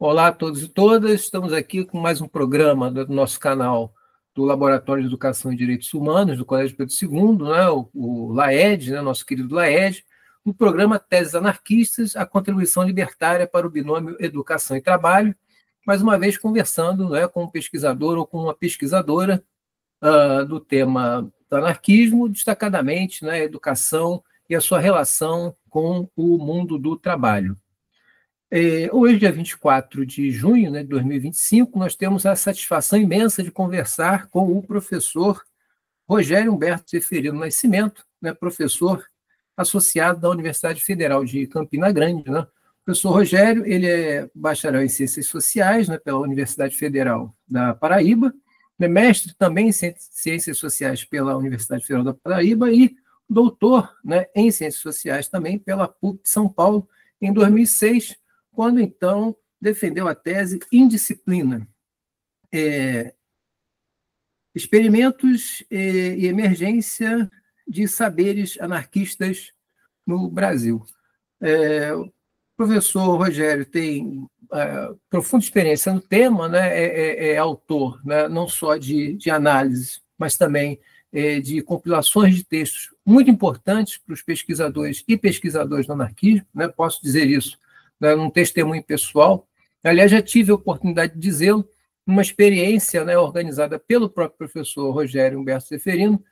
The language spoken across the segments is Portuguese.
Olá a todos e todas, estamos aqui com mais um programa do nosso canal do Laboratório de Educação e Direitos Humanos do Colégio Pedro II, né, o LAED, né, nosso querido LAED, no programa Teses Anarquistas, a contribuição libertária para o binômio Educação e Trabalho, mais uma vez conversando, né, com um pesquisador ou com uma pesquisadora do tema do anarquismo, destacadamente, né, a educação e a sua relação com o mundo do trabalho. Hoje, dia 24 de junho, né, de 2025, nós temos a satisfação imensa de conversar com o professor Rogério Humberto Zeferino Nascimento, né, professor associado da Universidade Federal de Campina Grande. Né? O professor Rogério ele é bacharel em Ciências Sociais, né, pela Universidade Federal da Paraíba, é mestre também em Ciências Sociais pela Universidade Federal da Paraíba e doutor, né, em Ciências Sociais também pela PUC de São Paulo em 2006, quando, então, defendeu a tese Indisciplina, experimentos e emergência de saberes anarquistas no Brasil. O professor Rogério tem profunda experiência no tema, né? É autor, né, não só de análises, mas também de compilações de textos muito importantes para os pesquisadores e pesquisadoras do anarquismo, né? Posso dizer isso, né, num testemunho pessoal. Aliás, já tive a oportunidade de dizê-lo, uma experiência, né, organizada pelo próprio professor Rogério Humberto Zeferino,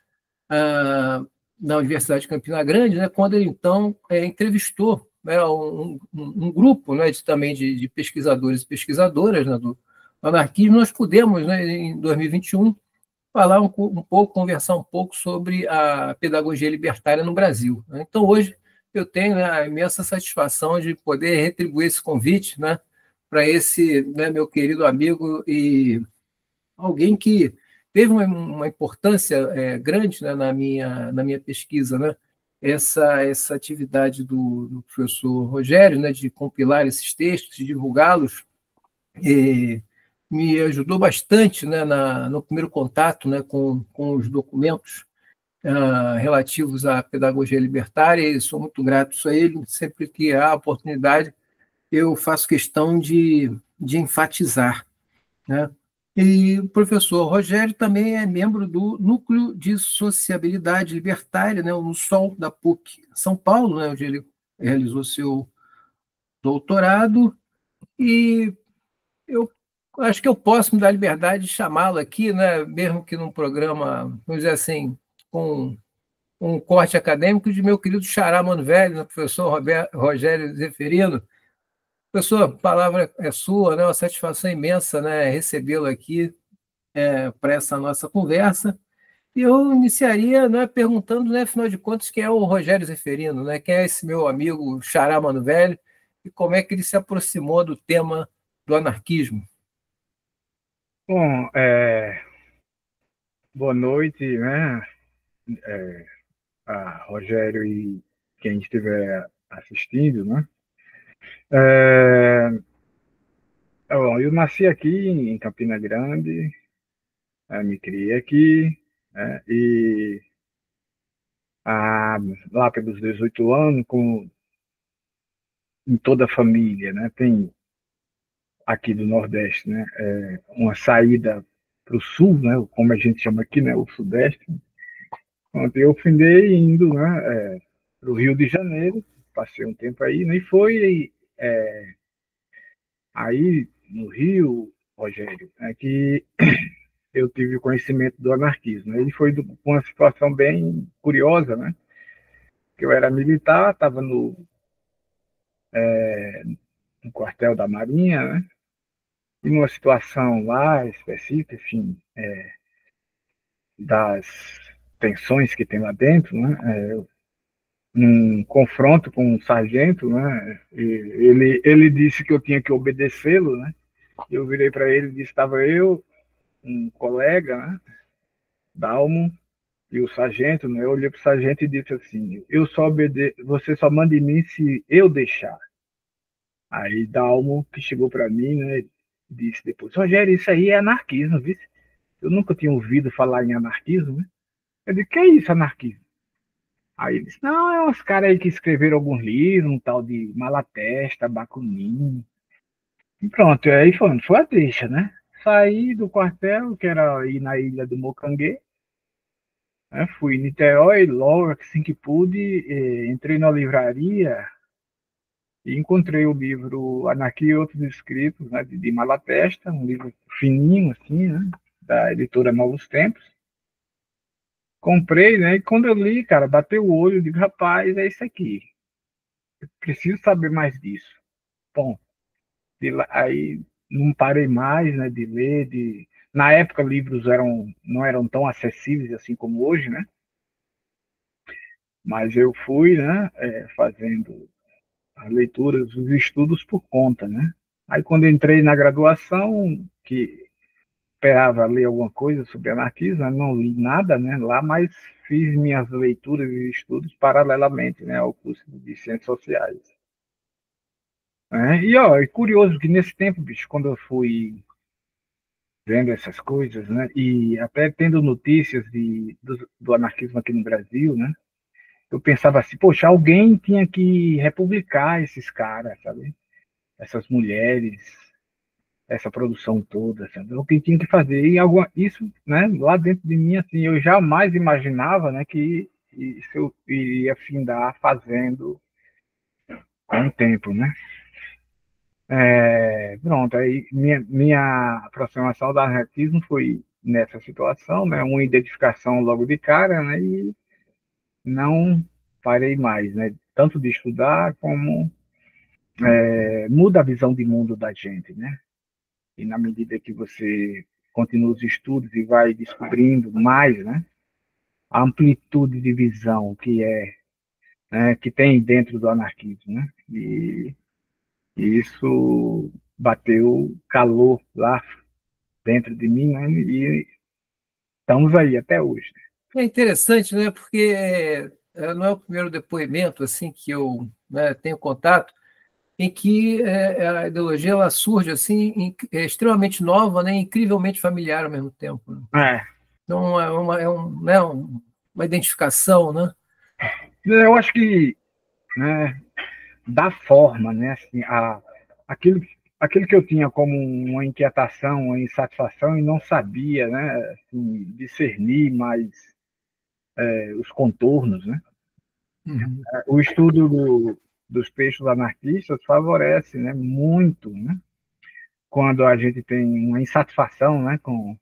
na Universidade de Campina Grande, né, quando ele, então, entrevistou, né, um grupo, né, também de pesquisadores e pesquisadoras, né, do anarquismo. Nós pudemos, né, em 2021, falar um pouco, conversar um pouco sobre a pedagogia libertária no Brasil. Né? Então, hoje, eu tenho, né, a imensa satisfação de poder retribuir esse convite, né, para esse, né, meu querido amigo e alguém que teve uma importância grande, né, na minha pesquisa, né? Essa atividade do professor Rogério, né, de compilar esses textos, de divulgá-los, me ajudou bastante, né, no primeiro contato, né, com os documentos relativos à pedagogia libertária, e sou muito grato a ele. Sempre que há oportunidade, eu faço questão de enfatizar. Né? E o professor Rogério também é membro do Núcleo de Sociabilidade Libertária, né, o NUSOL, da PUC São Paulo, né, onde ele realizou seu doutorado, e eu acho que eu posso me dar liberdade de chamá-lo aqui, né, mesmo que num programa, vamos dizer assim, com um corte acadêmico, de meu querido xará mano velho, né, professor Rogério Zeferino. Professor, a palavra é sua, né? Uma satisfação imensa, né, recebê-lo aqui para essa nossa conversa. E eu iniciaria, né, perguntando, né, afinal de contas, quem é o Rogério Zeferino, né? Quem é esse meu amigo xará mano velho e como é que ele se aproximou do tema do anarquismo? Bom, boa noite, né, a Rogério e quem estiver assistindo, né. Bom, eu nasci aqui em Campina Grande, me criei aqui, né, e lá pelos 18 anos, como em toda a família, né, tem aqui do Nordeste, né, uma saída para o Sul, né, como a gente chama aqui, né, o Sudeste. Pronto, eu findei indo, né, para o Rio de Janeiro, passei um tempo aí, né, e foi aí no Rio, Rogério, é que eu tive conhecimento do anarquismo. Ele foi uma situação bem curiosa, né? Que eu era militar, estava no quartel da Marinha, né? E numa situação lá específica, enfim, das tensões que tem lá dentro, né? Num confronto com um sargento, né? E ele disse que eu tinha que obedecê-lo, né? Eu virei para ele e disse: estava eu, um colega, né? Dalmo, e o sargento, né? Eu olhei para o sargento e disse assim: eu só obedeço, você só manda em mim se eu deixar. Aí Dalmo, que chegou para mim, né? Disse depois: Rogério, isso aí é anarquismo, viu? Eu nunca tinha ouvido falar em anarquismo, né? Eu disse: que é isso, anarquismo? Aí ele disse: não, é uns caras aí que escreveram alguns livros, um tal de Malatesta, Bakunin, Pronto, aí foi a deixa, né? Saí do quartel, que era ir na ilha do Mocanguê, né? Fui em Niterói, logo assim que pude, entrei na livraria e encontrei o livro Anarquia e Outros Escritos, né, de Malatesta, um livro fininho, assim, né, da editora Novos Tempos. Comprei, né, e quando eu li, cara, bateu o olho, digo, rapaz, é isso aqui. Eu preciso saber mais disso. Bom, aí não parei mais, né, de ler, Na época, livros não eram tão acessíveis assim como hoje, né? Mas eu fui, né, fazendo as leituras, os estudos por conta, né? Aí quando entrei na graduação, que esperava ler alguma coisa sobre anarquismo, eu não li nada, né, lá, mas fiz minhas leituras e estudos paralelamente, né, ao curso de Ciências Sociais. E, ó, é curioso que nesse tempo, bicho, quando eu fui vendo essas coisas, né, e até tendo notícias do anarquismo aqui no Brasil, né, eu pensava assim, poxa, alguém tinha que republicar esses caras, sabe? Essas mulheres, essa produção toda, sabe? O que tinha que fazer. E isso, né, lá dentro de mim, assim, eu jamais imaginava, né, que isso eu iria findar fazendo com o tempo, né? Pronto, aí minha aproximação do anarquismo foi nessa situação, né, uma identificação logo de cara, né, e não parei mais, né, tanto de estudar como muda a visão de mundo da gente, né? E na medida que você continua os estudos e vai descobrindo mais, né, a amplitude de visão né, que tem dentro do anarquismo, né? E isso bateu calor lá dentro de mim, né? E estamos aí até hoje. É interessante, né? Porque não é o primeiro depoimento assim que eu, né, tenho contato em que a ideologia ela surge assim extremamente nova, né, incrivelmente familiar ao mesmo tempo, né? É, Então né, uma identificação, né? eu acho que, né, da forma, né, assim, aquilo, aquilo que eu tinha como uma inquietação, uma insatisfação e não sabia, né, assim, discernir mais os contornos, né? Uhum. O estudo dos textos anarquistas favorece, né, muito, né, quando a gente tem uma insatisfação, né, com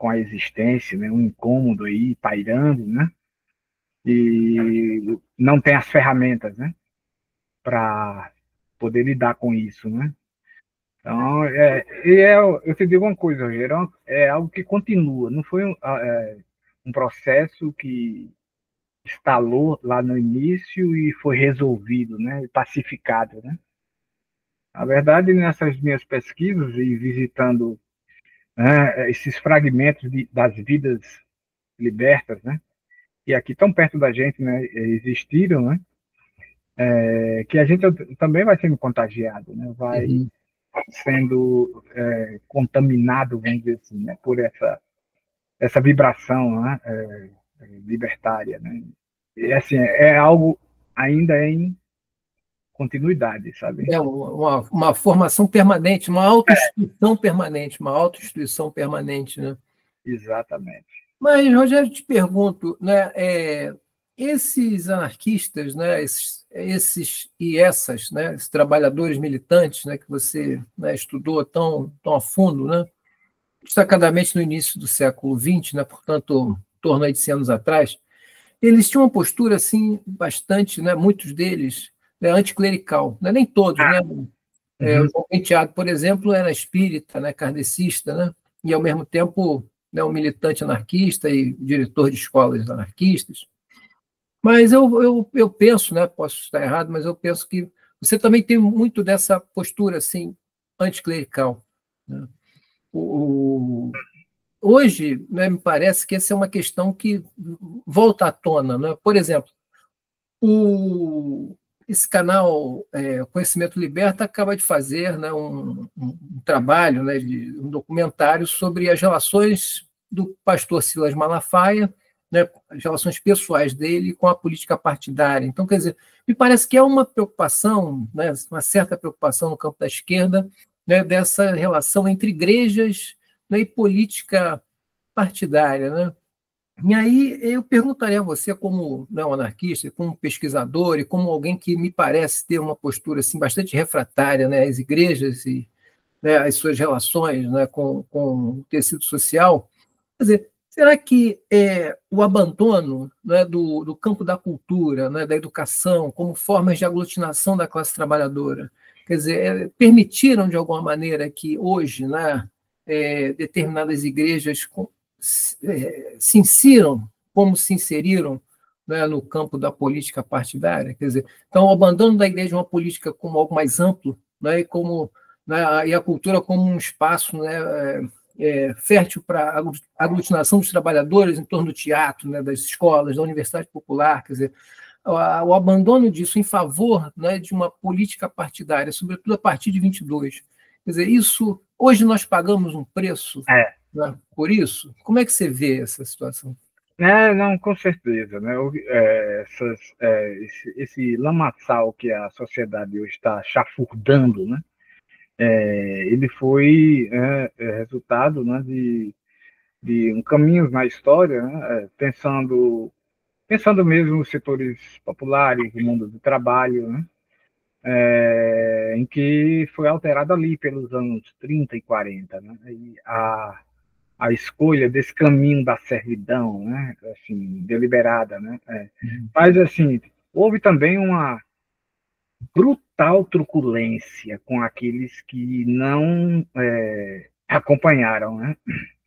a existência, né, um incômodo aí pairando, né, e não tem as ferramentas, né, para poder lidar com isso, né. Então, eu te digo uma coisa, Rogério, é algo que continua, não foi um processo que instalou lá no início e foi resolvido, né, pacificado, né. Na verdade, nessas minhas pesquisas e visitando, né, esses fragmentos das vidas libertas, né, e aqui tão perto da gente, né, existiram, né, que a gente também vai sendo contagiado, né, vai Uhum. sendo contaminado, vamos dizer assim, né, por essa vibração, né, libertária, né. E assim, é algo ainda em continuidade, sabe? É uma formação permanente, uma autoinstituição permanente, uma autoinstituição permanente, né? Exatamente. Mas, Rogério, te pergunto, né, esses anarquistas, né, esses e essas, né, esses trabalhadores militantes, né, que você, né, estudou tão a fundo, né, destacadamente no início do século XX, né, portanto, em torno aí de 100 anos atrás, eles tinham uma postura assim bastante, né, muitos deles, né, anticlerical, né, nem todos, né? O Uhum. João Penteado, por exemplo, era espírita, né, kardecista, né, e ao mesmo tempo, né, um militante anarquista e diretor de escolas anarquistas. Mas eu penso, né, posso estar errado, mas eu penso que você também tem muito dessa postura assim anticlerical, né? Hoje, né, me parece que essa é uma questão que volta à tona, né? Por exemplo, esse canal Conhecimento Liberta acaba de fazer, né, um trabalho, né, um documentário sobre as relações do pastor Silas Malafaia, né, as relações pessoais dele com a política partidária. Então, quer dizer, me parece que é uma preocupação, né, uma certa preocupação no campo da esquerda né, dessa relação entre igrejas, né, e política partidária, né? E aí eu perguntaria a você, como não anarquista, como pesquisador e como alguém que me parece ter uma postura assim, bastante refratária, né, às igrejas e, né, às suas relações, né, com o tecido social. Quer dizer, será que o abandono, né, do campo da cultura, né, da educação, como formas de aglutinação da classe trabalhadora, quer dizer, permitiram, de alguma maneira, que hoje, né, determinadas igrejas se insiram, como se inseriram, né, no campo da política partidária? Quer dizer, então, o abandono da igreja é uma política como algo mais amplo, né, e, como, né, e a cultura como um espaço, né, fértil para a aglutinação dos trabalhadores em torno do teatro, né, das escolas, da universidade popular, quer dizer, o abandono disso em favor, né, de uma política partidária, sobretudo a partir de 22. Quer dizer, isso, hoje nós pagamos um preço, né, por isso. Como é que você vê essa situação? Não, com certeza, né? Esse lamaçal que a sociedade hoje está chafurdando, né? Ele foi resultado, né, de um caminho na história, né, pensando mesmo nos setores populares, no mundo do trabalho, né, em que foi alterado ali pelos anos 30 e 40, né, e a escolha desse caminho da servidão, né, assim, deliberada, né, mas assim, houve também uma brutal truculência com aqueles que não acompanharam, né?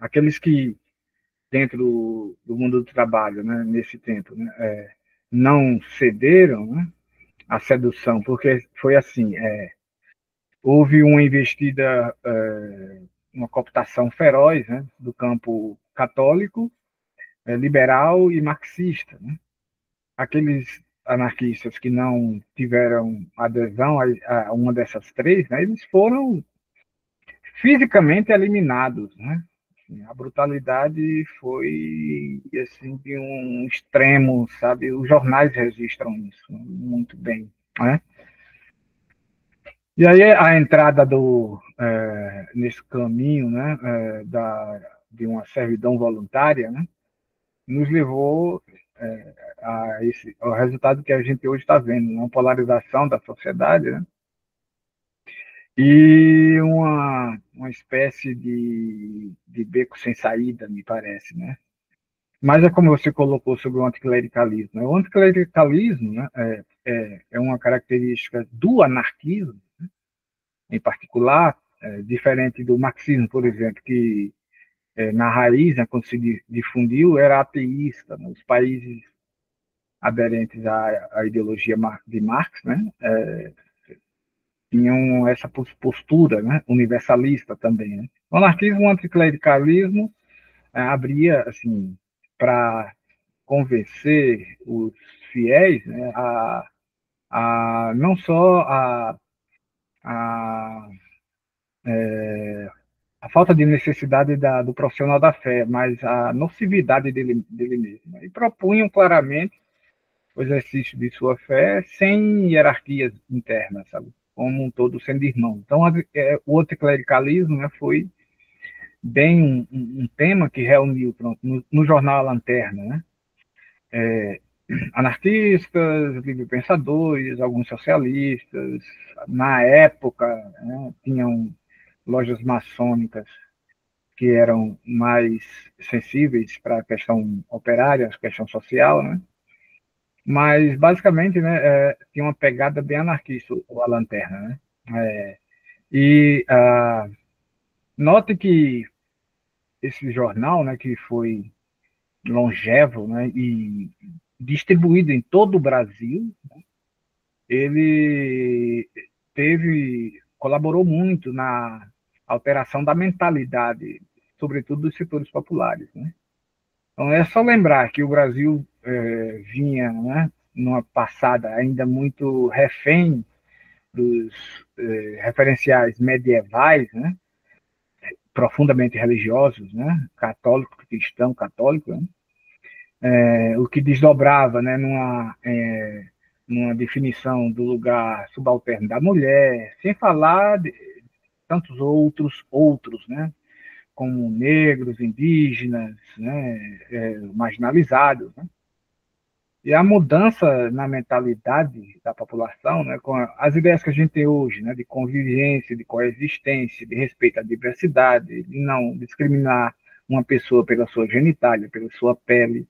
Aqueles que dentro do mundo do trabalho, né, nesse tempo, né, não cederam, né, à sedução, porque foi assim, houve uma investida, uma cooptação feroz, né, do campo católico, liberal e marxista, né? Aqueles anarquistas que não tiveram adesão a uma dessas três, né, eles foram fisicamente eliminados, né? A brutalidade foi assim de um extremo, sabe? Os jornais registram isso muito bem, né? E aí a entrada nesse caminho, né, de uma servidão voluntária, né, nos levou ao resultado que a gente hoje está vendo, uma polarização da sociedade, né, e uma espécie de beco sem saída, me parece, né? Mas é como você colocou sobre o anticlericalismo. Né? O anticlericalismo, né, é uma característica do anarquismo, né, em particular, diferente do marxismo, por exemplo, que na raiz, né, quando se difundiu, era ateísta. Né? Os países aderentes à ideologia de Marx, né, tinham essa postura, né, universalista também. Né? O anarquismo, o anticlericalismo abria assim para convencer os fiéis, né, não só a, a falta de necessidade do profissional da fé, mas a nocividade dele mesmo. E propunham claramente o exercício de sua fé sem hierarquias internas, sabe? Como um todo sendo irmão. Então, o anticlericalismo, né, foi bem um tema que reuniu, pronto, no jornal A Lanterna, né? Anarquistas, livre-pensadores, alguns socialistas. Na época, né, tinham lojas maçônicas que eram mais sensíveis para a questão operária, a questão social, né? Mas, basicamente, né, tinha uma pegada bem anarquista, a Lanterna, né? E note que esse jornal, né, que foi longevo, né, e distribuído em todo o Brasil, ele colaborou muito na alteração da mentalidade, sobretudo dos setores populares, né? Então é só lembrar que o Brasil vinha, né, numa passada ainda muito refém dos referenciais medievais, né, profundamente religiosos, né, católico, cristão, católico, né, o que desdobrava, né, numa definição do lugar subalterno da mulher, sem falar tantos outros, né? Como negros, indígenas, né? Marginalizados, né? E a mudança na mentalidade da população, né, com as ideias que a gente tem hoje, né, de convivência, de coexistência, de respeito à diversidade, de não discriminar uma pessoa pela sua genitália, pela sua pele,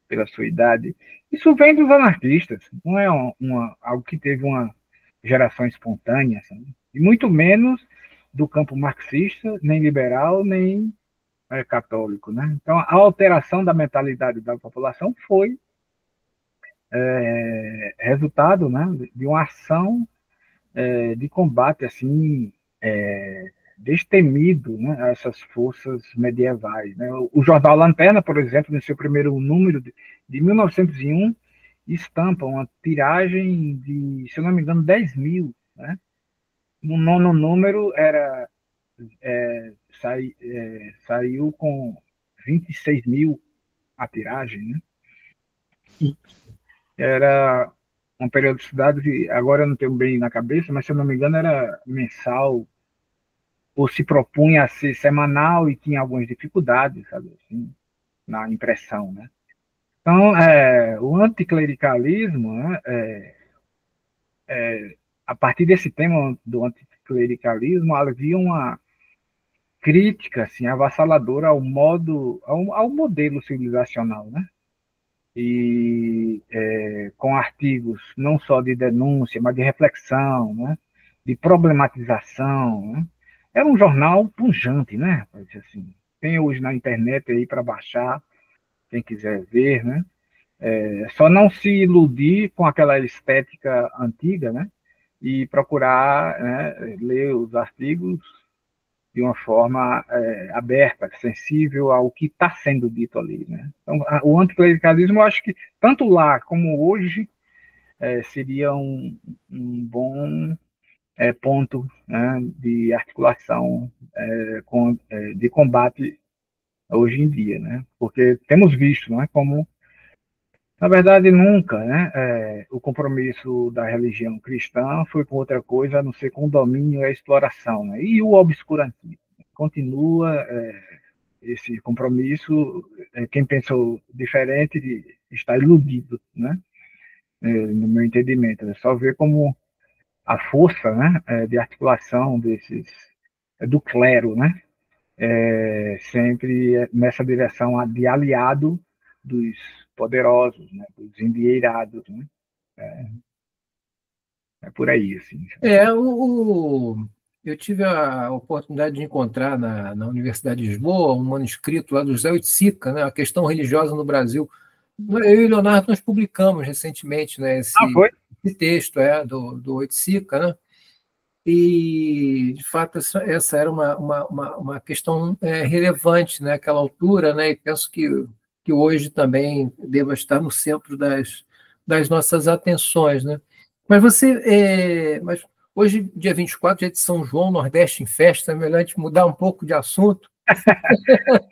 pela sua idade, isso vem dos anarquistas, não é algo que teve uma geração espontânea, sabe? E muito menos do campo marxista, nem liberal, nem católico, né? Então, a alteração da mentalidade da população foi resultado, né, de uma ação de combate assim destemido, né, a essas forças medievais, né? O jornal Lanterna, por exemplo, no seu primeiro número de 1901, estampa uma tiragem de, se eu não me engano, 10 mil, né? No nono número saiu com 26 mil a tiragem, né? Era uma periodicidade de, agora eu não tenho bem na cabeça, mas se eu não me engano era mensal, ou se propunha a ser semanal e tinha algumas dificuldades, sabe, assim, na impressão, né? Então, o anticlericalismo, né, a partir desse tema do anticlericalismo, havia uma crítica assim, avassaladora ao modelo civilizacional, né? E com artigos não só de denúncia, mas de reflexão, né? De problematização, né? Era um jornal pujante, né? Assim, tem hoje na internet aí para baixar, quem quiser ver, né? Só não se iludir com aquela estética antiga, né? E procurar, né, ler os artigos de uma forma aberta, sensível ao que está sendo dito ali, né? Então, o anticlericalismo, eu acho que tanto lá como hoje seria um bom ponto, né, de articulação de combate hoje em dia, né? Porque temos visto, né, como na verdade nunca, né, o compromisso da religião cristã foi com outra coisa a não ser com o domínio e a exploração, né? E o obscurantismo continua esse compromisso. Quem pensou diferente está iludido, né? No meu entendimento, é só ver como a força, né, de articulação do clero, né, sempre nessa direção de aliado dos poderosos, né, dos endinheirados, né? É por aí, assim. Eu tive a oportunidade de encontrar na Universidade de Lisboa um manuscrito lá do José Oiticica, né, a questão religiosa no Brasil. Eu e o Leonardo nós publicamos recentemente, né, Foi? esse texto do Oiticica, né? E, de fato, essa era uma questão relevante naquela altura, né? E penso que hoje também deva estar no centro das nossas atenções, né? Mas hoje, dia 24, dia de São João, Nordeste em festa, é melhor a gente mudar um pouco de assunto.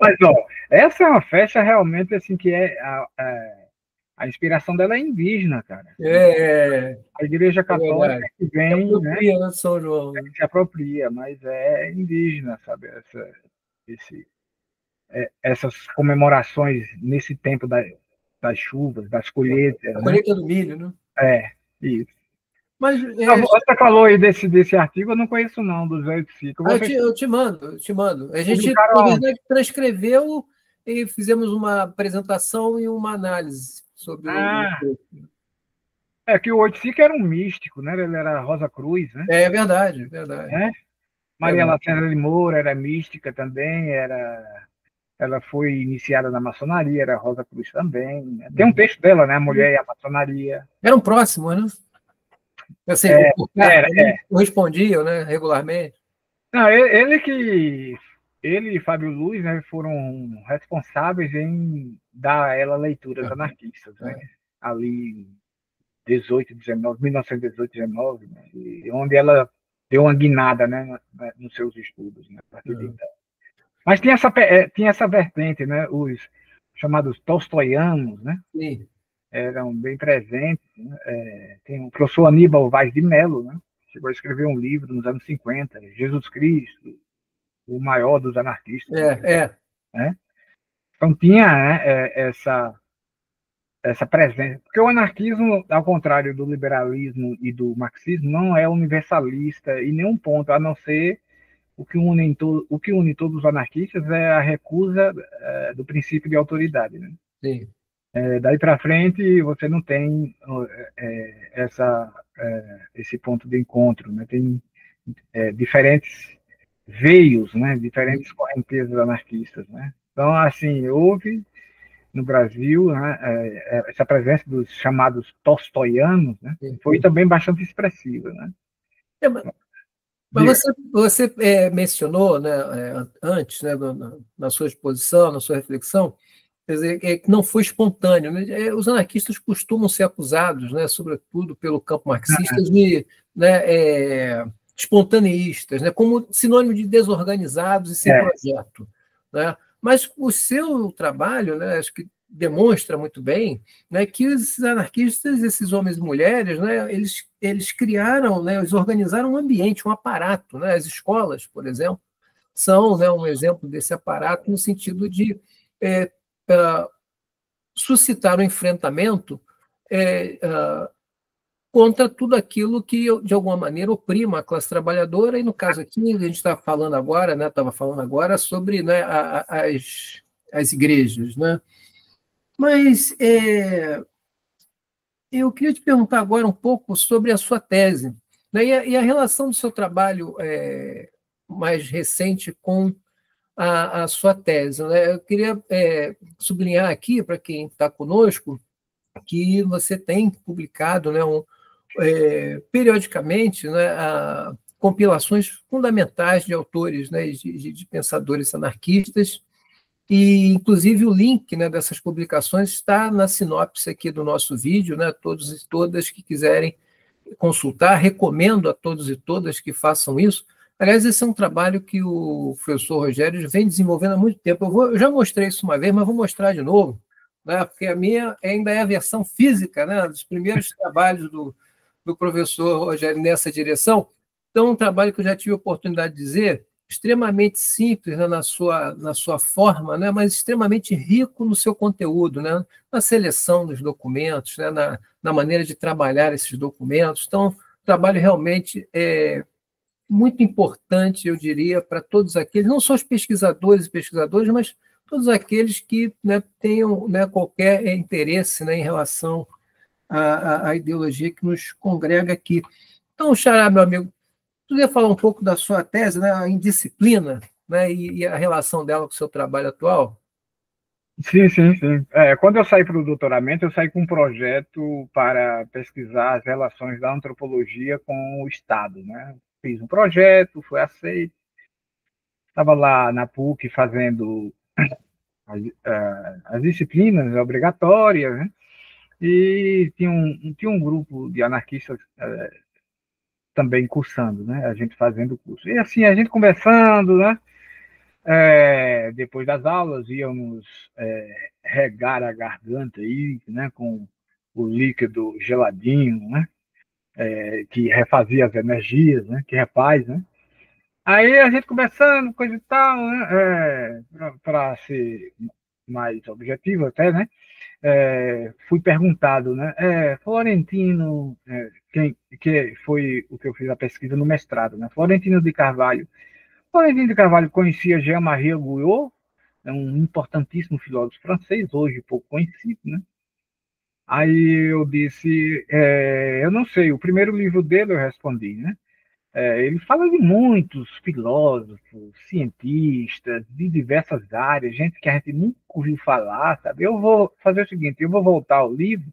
Mas, ó, essa é uma festa realmente assim que a inspiração dela é indígena, cara. A Igreja Católica que vem, se apropria, né, São João. Se apropria, mas é indígena, sabe? Essas comemorações nesse tempo das chuvas, das colheitas. A colheita do milho, né? Isso. Mas, você falou aí desse artigo, eu não conheço não, do Zé Oiticica. eu te mando. A gente, na verdade, transcreveu e fizemos uma apresentação e uma análise sobre o... que o Oiticica era um místico, né? Ele era Rosa Cruz, né? É verdade, verdade. Maria Lacerda de Moura era mística também, ela foi iniciada na maçonaria, era Rosa Cruz também. Né? Tem um texto dela, né? A Mulher e a Maçonaria. Eram próximos, né? Eu sei, correspondiam, né, regularmente. Não, ele e Fábio Luz, né, foram responsáveis em dar a ela leituras anarquistas, né? Ali 1918, 19, né? Onde ela deu uma guinada, né, nos seus estudos, né, a partir de então. Mas tinha essa vertente, né, os chamados tolstoianos, né? Sim. Eram bem presentes, né? Tem o professor Aníbal Vaz de Mello, né? chegou a escrever um livro nos anos 50, Jesus Cristo, o maior dos anarquistas. Né? Então tinha, né, essa presença. Porque o anarquismo, ao contrário do liberalismo e do marxismo, não é universalista em nenhum ponto, a não ser o que une todos os anarquistas é a recusa do princípio de autoridade. Né? Sim. Daí para frente, você não tem esse ponto de encontro. Né? Tem diferentes veios, né? Diferentes correntezas anarquistas. Né? Então, assim, houve no Brasil, né, essa presença dos chamados tolstoianos, né, foi também bastante expressiva. Né? Mas você mencionou, né, antes, né, na sua exposição, na sua reflexão, quer dizer, que não foi espontâneo. Né? Os anarquistas costumam ser acusados, né, sobretudo pelo campo marxista, de, né, espontaneístas, né, como sinônimo de desorganizados e sem projeto. Né? Mas o seu trabalho, né, acho que demonstra muito bem, né, que os anarquistas, esses homens e mulheres, né, eles criaram, né, eles organizaram um ambiente, um aparato. Né? As escolas, por exemplo, são, né, um exemplo desse aparato no sentido de suscitar um enfrentamento contra tudo aquilo que, de alguma maneira, oprima a classe trabalhadora, e no caso aqui, a gente está falando agora, né, estava falando agora sobre, né, as igrejas. Né? Mas eu queria te perguntar agora um pouco sobre a sua tese, né, e a relação do seu trabalho mais recente com a sua tese. Né? Eu queria sublinhar aqui, para quem está conosco, que você tem publicado, né, periodicamente, né, compilações fundamentais de autores, né, de pensadores anarquistas, e, inclusive, o link, né, dessas publicações está na sinopse aqui do nosso vídeo. Né, todos e todas que quiserem consultar, recomendo a todos e todas que façam isso. Aliás, esse é um trabalho que o professor Rogério vem desenvolvendo há muito tempo. Eu já mostrei isso uma vez, mas vou mostrar de novo, né, porque a minha ainda é a versão física, né, dos primeiros trabalhos do professor Rogério nessa direção. Então, um trabalho que eu já tive a oportunidade de dizer, extremamente simples, né, na sua forma, né, mas extremamente rico no seu conteúdo, né, na seleção dos documentos, né, na maneira de trabalhar esses documentos. Então, um trabalho realmente muito importante, eu diria, para todos aqueles, não só os pesquisadores e pesquisadoras, mas todos aqueles que, né, tenham, né, qualquer interesse, né, em relação à ideologia que nos congrega aqui. Então, Xará, meu amigo, tu ia falar um pouco da sua tese, né, a indisciplina, né, e a relação dela com o seu trabalho atual? Sim, sim, sim. Quando eu saí para o doutoramento, eu saí com um projeto para pesquisar as relações da antropologia com o Estado. Né? Fiz um projeto, foi aceito. Estava lá na PUC fazendo as disciplinas obrigatórias, né? E tinha um grupo de anarquistas também cursando, né? A gente fazendo o curso. E assim, a gente conversando, né? Depois das aulas, íamos regar a garganta aí, né? Com o líquido geladinho, né? Que refazia as energias, né? Que refaz, né? Aí a gente conversando, coisa e tal, né? Para ser mais objetivo até, né? Fui perguntado, né? Florentino, que foi o que eu fiz a pesquisa no mestrado, né? Florentino de Carvalho. Florentino de Carvalho conhecia Jean-Marie Guyot, um importantíssimo filósofo francês, hoje pouco conhecido, né? Aí eu disse, eu não sei, o primeiro livro dele eu respondi, né? Ele fala de muitos filósofos, cientistas, de diversas áreas, gente que a gente nunca ouviu falar, sabe? Eu vou fazer o seguinte, eu vou voltar ao livro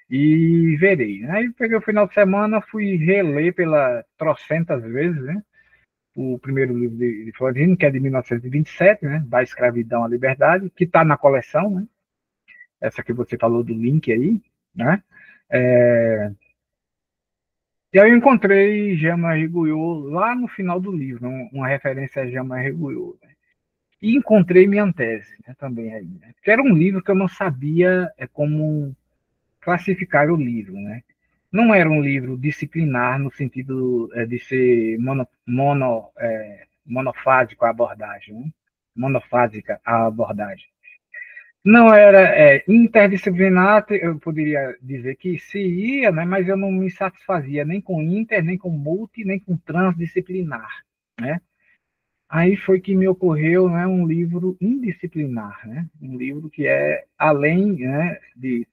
e verei. Aí peguei o final de semana, fui reler pela trocentas vezes, né? O primeiro livro de Florentino, que é de 1927, né? Da Escravidão à Liberdade, que está na coleção, né? Essa que você falou do link aí, né? E aí eu encontrei Jean-Marie Guyot lá no final do livro, uma referência a Jean-Marie Guyot. Né? E encontrei minha tese, né, também aí. Né? Que era um livro que eu não sabia como classificar o livro. Né? não era um livro disciplinar no sentido de ser monofásico a abordagem, né? Monofásica a abordagem. Não era interdisciplinar, eu poderia dizer que se ia, né, mas eu não me satisfazia nem com inter, nem com multi, nem com transdisciplinar, né? Aí foi que me ocorreu, né, um livro indisciplinar, né? Um livro que é além, né, de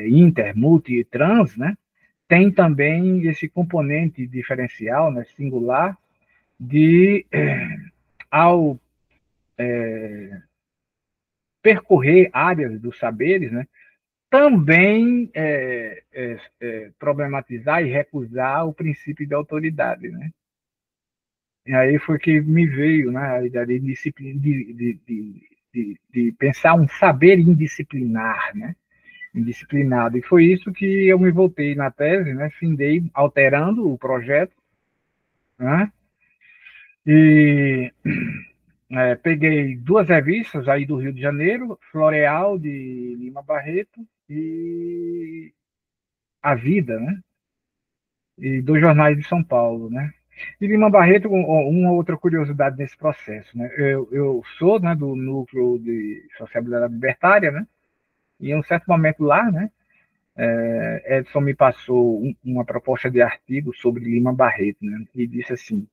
inter, multi e trans, né? Tem também esse componente diferencial, né, singular, de ao percorrer áreas dos saberes, né, também problematizar e recusar o princípio de autoridade, né? E aí foi que me veio, né, a ideia de pensar um saber indisciplinar, né? Indisciplinado. E foi isso que eu me voltei na tese, né? Findei alterando o projeto, né? E peguei duas revistas aí do Rio de Janeiro, Floreal, de Lima Barreto, e A Vida, né? E dois jornais de São Paulo, né? E Lima Barreto, uma outra curiosidade nesse processo, né? Eu sou, né, do núcleo de sociabilidade libertária, né? E em um certo momento lá, né, Edson me passou uma proposta de artigo sobre Lima Barreto, né? E disse assim: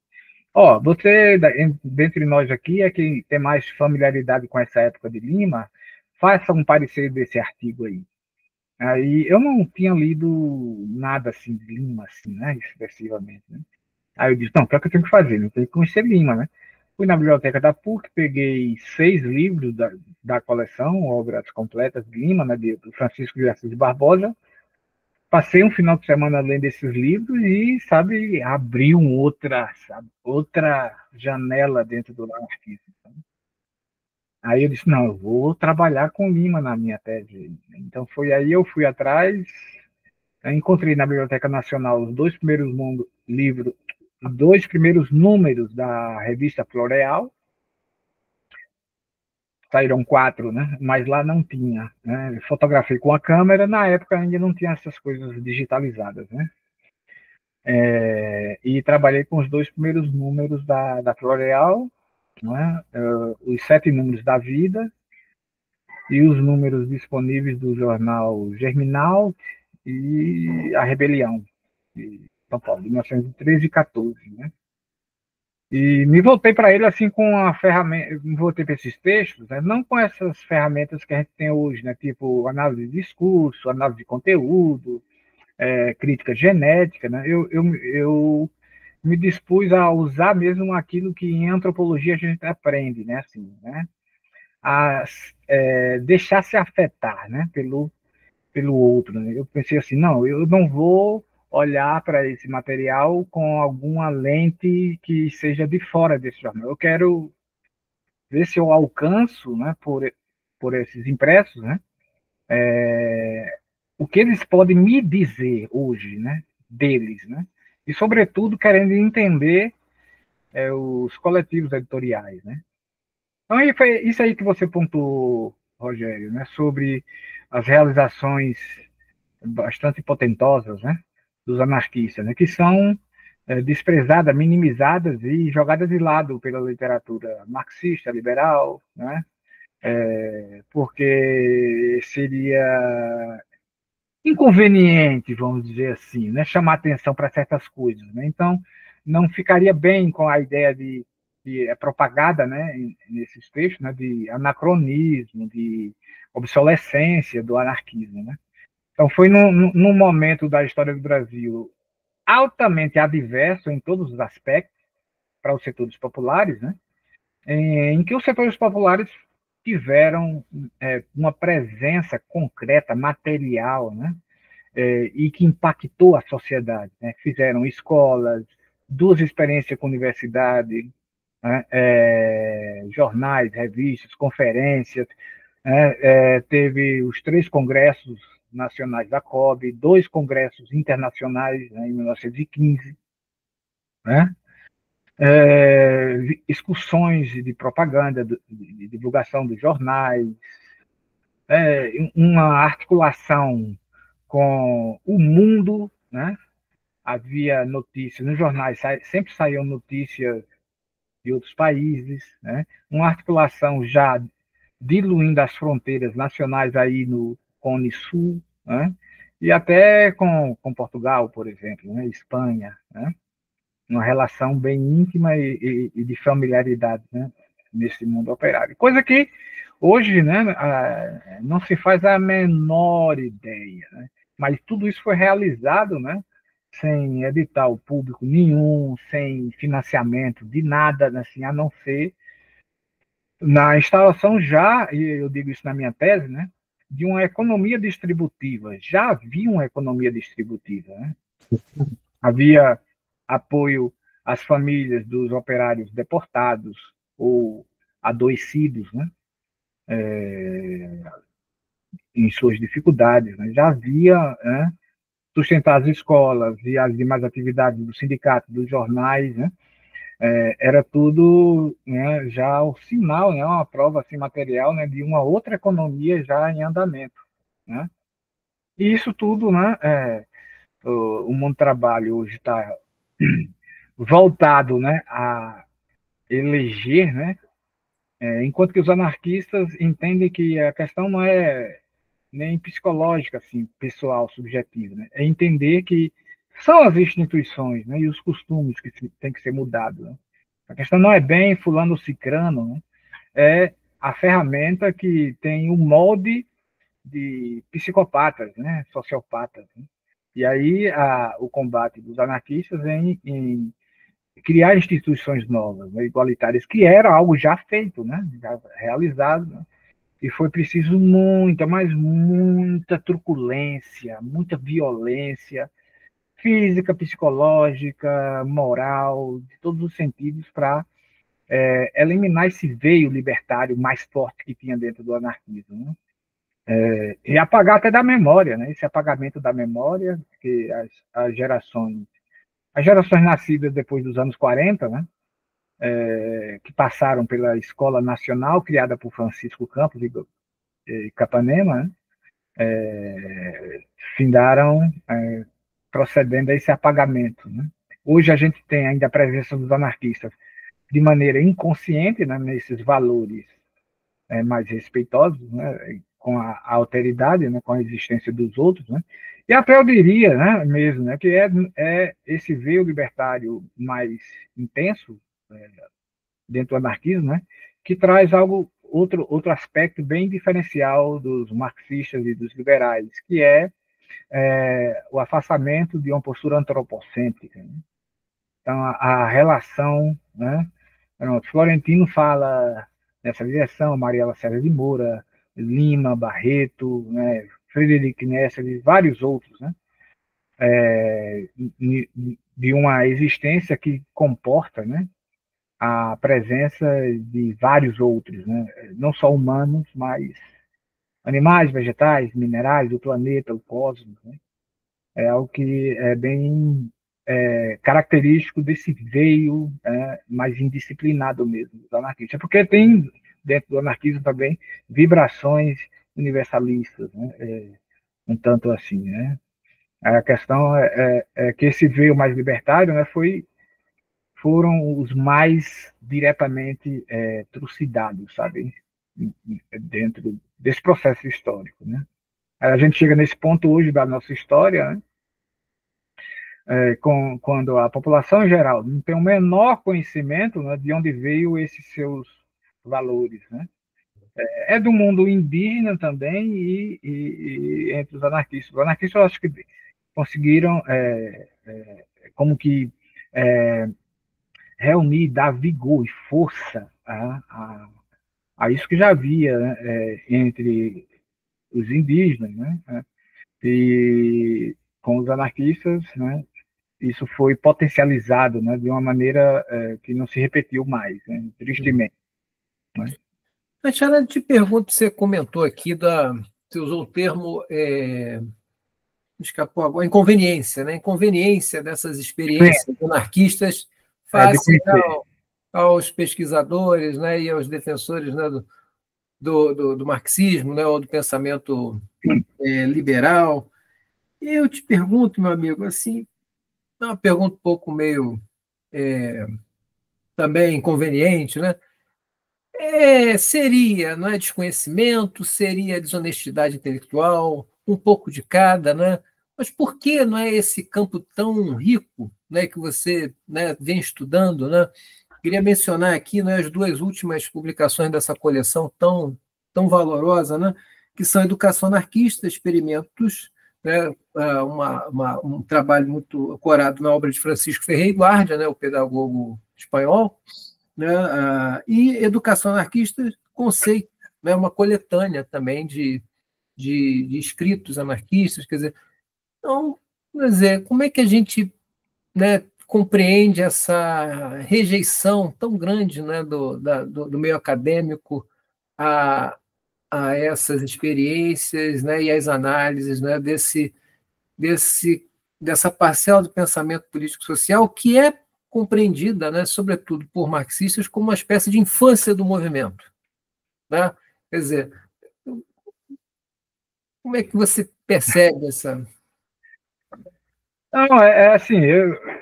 ó, você, dentre nós aqui, é quem tem mais familiaridade com essa época de Lima, faça um parecer desse artigo aí. Aí eu não tinha lido nada assim de Lima, assim, né, expressivamente, né? Aí eu disse, não, o que é que eu tenho que fazer? Eu tenho que conhecer Lima, né? Fui na biblioteca da PUC, peguei 6 livros da coleção, obras completas de Lima, né, do Francisco de Assis Barbosa. Passei um final de semana lendo esses livros e, sabe, abriu outra janela dentro do anarquismo. Aí eu disse, não, eu vou trabalhar com Lima na minha tese. Então foi aí eu fui atrás, encontrei na Biblioteca Nacional os dois primeiros números da revista Floreal. Saíram 4, né? Mas lá não tinha, né? Fotografei com a câmera, na época ainda não tinha essas coisas digitalizadas, né? E trabalhei com os dois primeiros números da Floreal, né? Os 7 números da Vida e os números disponíveis do jornal Germinal e A Rebelião, de São Paulo, de 1913 e 14, né? E me voltei para ele assim com a ferramenta, me voltei para esses textos, né? Não com essas ferramentas que a gente tem hoje, né? Tipo análise de discurso, análise de conteúdo, crítica genética, né? Eu me dispus a usar mesmo aquilo que em antropologia a gente aprende, né? Assim, né? A deixar se afetar, né? Pelo outro, né? Eu pensei assim, não, eu não vou olhar para esse material com alguma lente que seja de fora desse jornal. Eu quero ver se eu alcanço, né, por esses impressos, né, o que eles podem me dizer hoje, né, deles, né, e sobretudo querendo entender os coletivos editoriais, né. Então, aí foi isso aí que você pontuou, Rogério, né, sobre as realizações bastante potentosas, né, dos anarquistas, né, que são desprezadas, minimizadas e jogadas de lado pela literatura marxista, liberal, né, porque seria inconveniente, vamos dizer assim, né, chamar atenção para certas coisas, né? Então, não ficaria bem com a ideia de propagada, né, nesses textos, né, de anacronismo, de obsolescência do anarquismo, né? Então, foi num momento da história do Brasil altamente adverso em todos os aspectos para os setores populares, né? Em que os setores populares tiveram uma presença concreta, material, né? E que impactou a sociedade, né? Fizeram escolas, 2 experiências com universidade, né? Jornais, revistas, conferências, né? Teve os 3 congressos nacionais da COB, 2 congressos internacionais, né, em 1915, né? Excursões de propaganda, de divulgação dos jornais, uma articulação com o mundo, né? Havia notícias nos jornais, sempre saíam notícias de outros países, né? Uma articulação já diluindo as fronteiras nacionais aí no Cone Sul, né? E até com Portugal, por exemplo, né? Espanha, né? Uma relação bem íntima e de familiaridade, né? Nesse mundo operário. Coisa que hoje, né, não se faz a menor ideia, né? Mas tudo isso foi realizado, né, sem edital público nenhum, sem financiamento de nada, assim, a não ser na instalação já, e eu digo isso na minha tese, né, de uma economia distributiva. Já havia uma economia distributiva, né? Havia apoio às famílias dos operários deportados ou adoecidos, né, em suas dificuldades. Né? Já havia, né, sustentar as escolas e as demais atividades do sindicato, dos jornais, né? Era tudo, né, já o sinal, né, uma prova assim, material, né, de uma outra economia já em andamento. Né? E isso tudo, né, o mundo do trabalho hoje está voltado, né, a eleger, né, enquanto que os anarquistas entendem que a questão não é nem psicológica, assim, pessoal, subjetiva, né? É entender que são as instituições, né, e os costumes que tem que ser mudados. Né? A questão não é bem fulano ou cicrano, né? É a ferramenta que tem o molde de psicopatas, né, sociopatas. Né? E aí o combate dos anarquistas em criar instituições novas, né, igualitárias, que era algo já feito, né, já realizado, né? E foi preciso muita, mas muita truculência, muita violência física, psicológica, moral, de todos os sentidos, para eliminar esse veio libertário mais forte que tinha dentro do anarquismo. Né? E apagar até da memória, né? Esse apagamento da memória, que as gerações nascidas depois dos anos 40, né? Que passaram pela Escola Nacional, criada por Francisco Campos e Capanema, né? Findaram procedendo a esse apagamento. Né? Hoje a gente tem ainda a presença dos anarquistas de maneira inconsciente, né, nesses valores mais respeitosos, né, com a alteridade, né, com a existência dos outros, né, e até eu diria, né, mesmo, né, que é esse veio libertário mais intenso dentro do anarquismo, né, que traz outro aspecto bem diferencial dos marxistas e dos liberais, que é o afastamento de uma postura antropocêntrica. Né? Então, a relação, né? Florentino fala nessa direção, Mariela César de Moura, Lima, Barreto, né? Friedrich Nesser, vários outros, né? De uma existência que comporta, né, a presença de vários outros, né? Não só humanos, mas animais, vegetais, minerais, do planeta, o cosmos. Né? É algo que é bem característico desse veio mais indisciplinado mesmo dos anarquistas, porque tem dentro do anarquismo também vibrações universalistas, né? Um tanto assim, né? A questão é que esse veio mais libertário, né, foram os mais diretamente trucidados, sabe, dentro desse processo histórico, né? A gente chega nesse ponto hoje da nossa história, né? Quando a população em geral não tem o menor conhecimento, né, de onde veio esses seus valores, né? É do mundo indígena também e entre os anarquistas. Os anarquistas, eu acho que conseguiram como que reunir, dar vigor e força a isso que já havia, né, entre os indígenas, né? E com os anarquistas, né, isso foi potencializado, né, de uma maneira que não se repetiu mais, né, tristemente. Né? Tatiana, te pergunto, você comentou aqui você usou o termo, escapou agora, inconveniência, né? Inconveniência dessas experiências anarquistas face aos pesquisadores, né, e aos defensores, né, do marxismo, né, ou do pensamento liberal. Eu te pergunto, meu amigo, assim, é uma pergunta um pouco meio também inconveniente, né? Seria, não é desconhecimento, seria desonestidade intelectual, um pouco de cada, né? Mas por que não é esse campo tão rico, né, que você, né, vem estudando, né? Queria mencionar aqui, né, as duas últimas publicações dessa coleção tão valorosa, né, que são Educação Anarquista, Experimentos, né, um trabalho muito corado na obra de Francisco Ferreira Guardia, né, o pedagogo espanhol, né, e Educação Anarquista, Conceito, né, uma coletânea também de escritos anarquistas. Quer dizer, então, quer dizer, como é que a gente, né, compreende essa rejeição tão grande, né, do meio acadêmico a, a essas experiências, né, e as análises, né, desse, dessa parcela do pensamento político-social que é compreendida, né, sobretudo por marxistas, como uma espécie de infância do movimento, né? Quer dizer, como é que você percebe essa... Não, assim,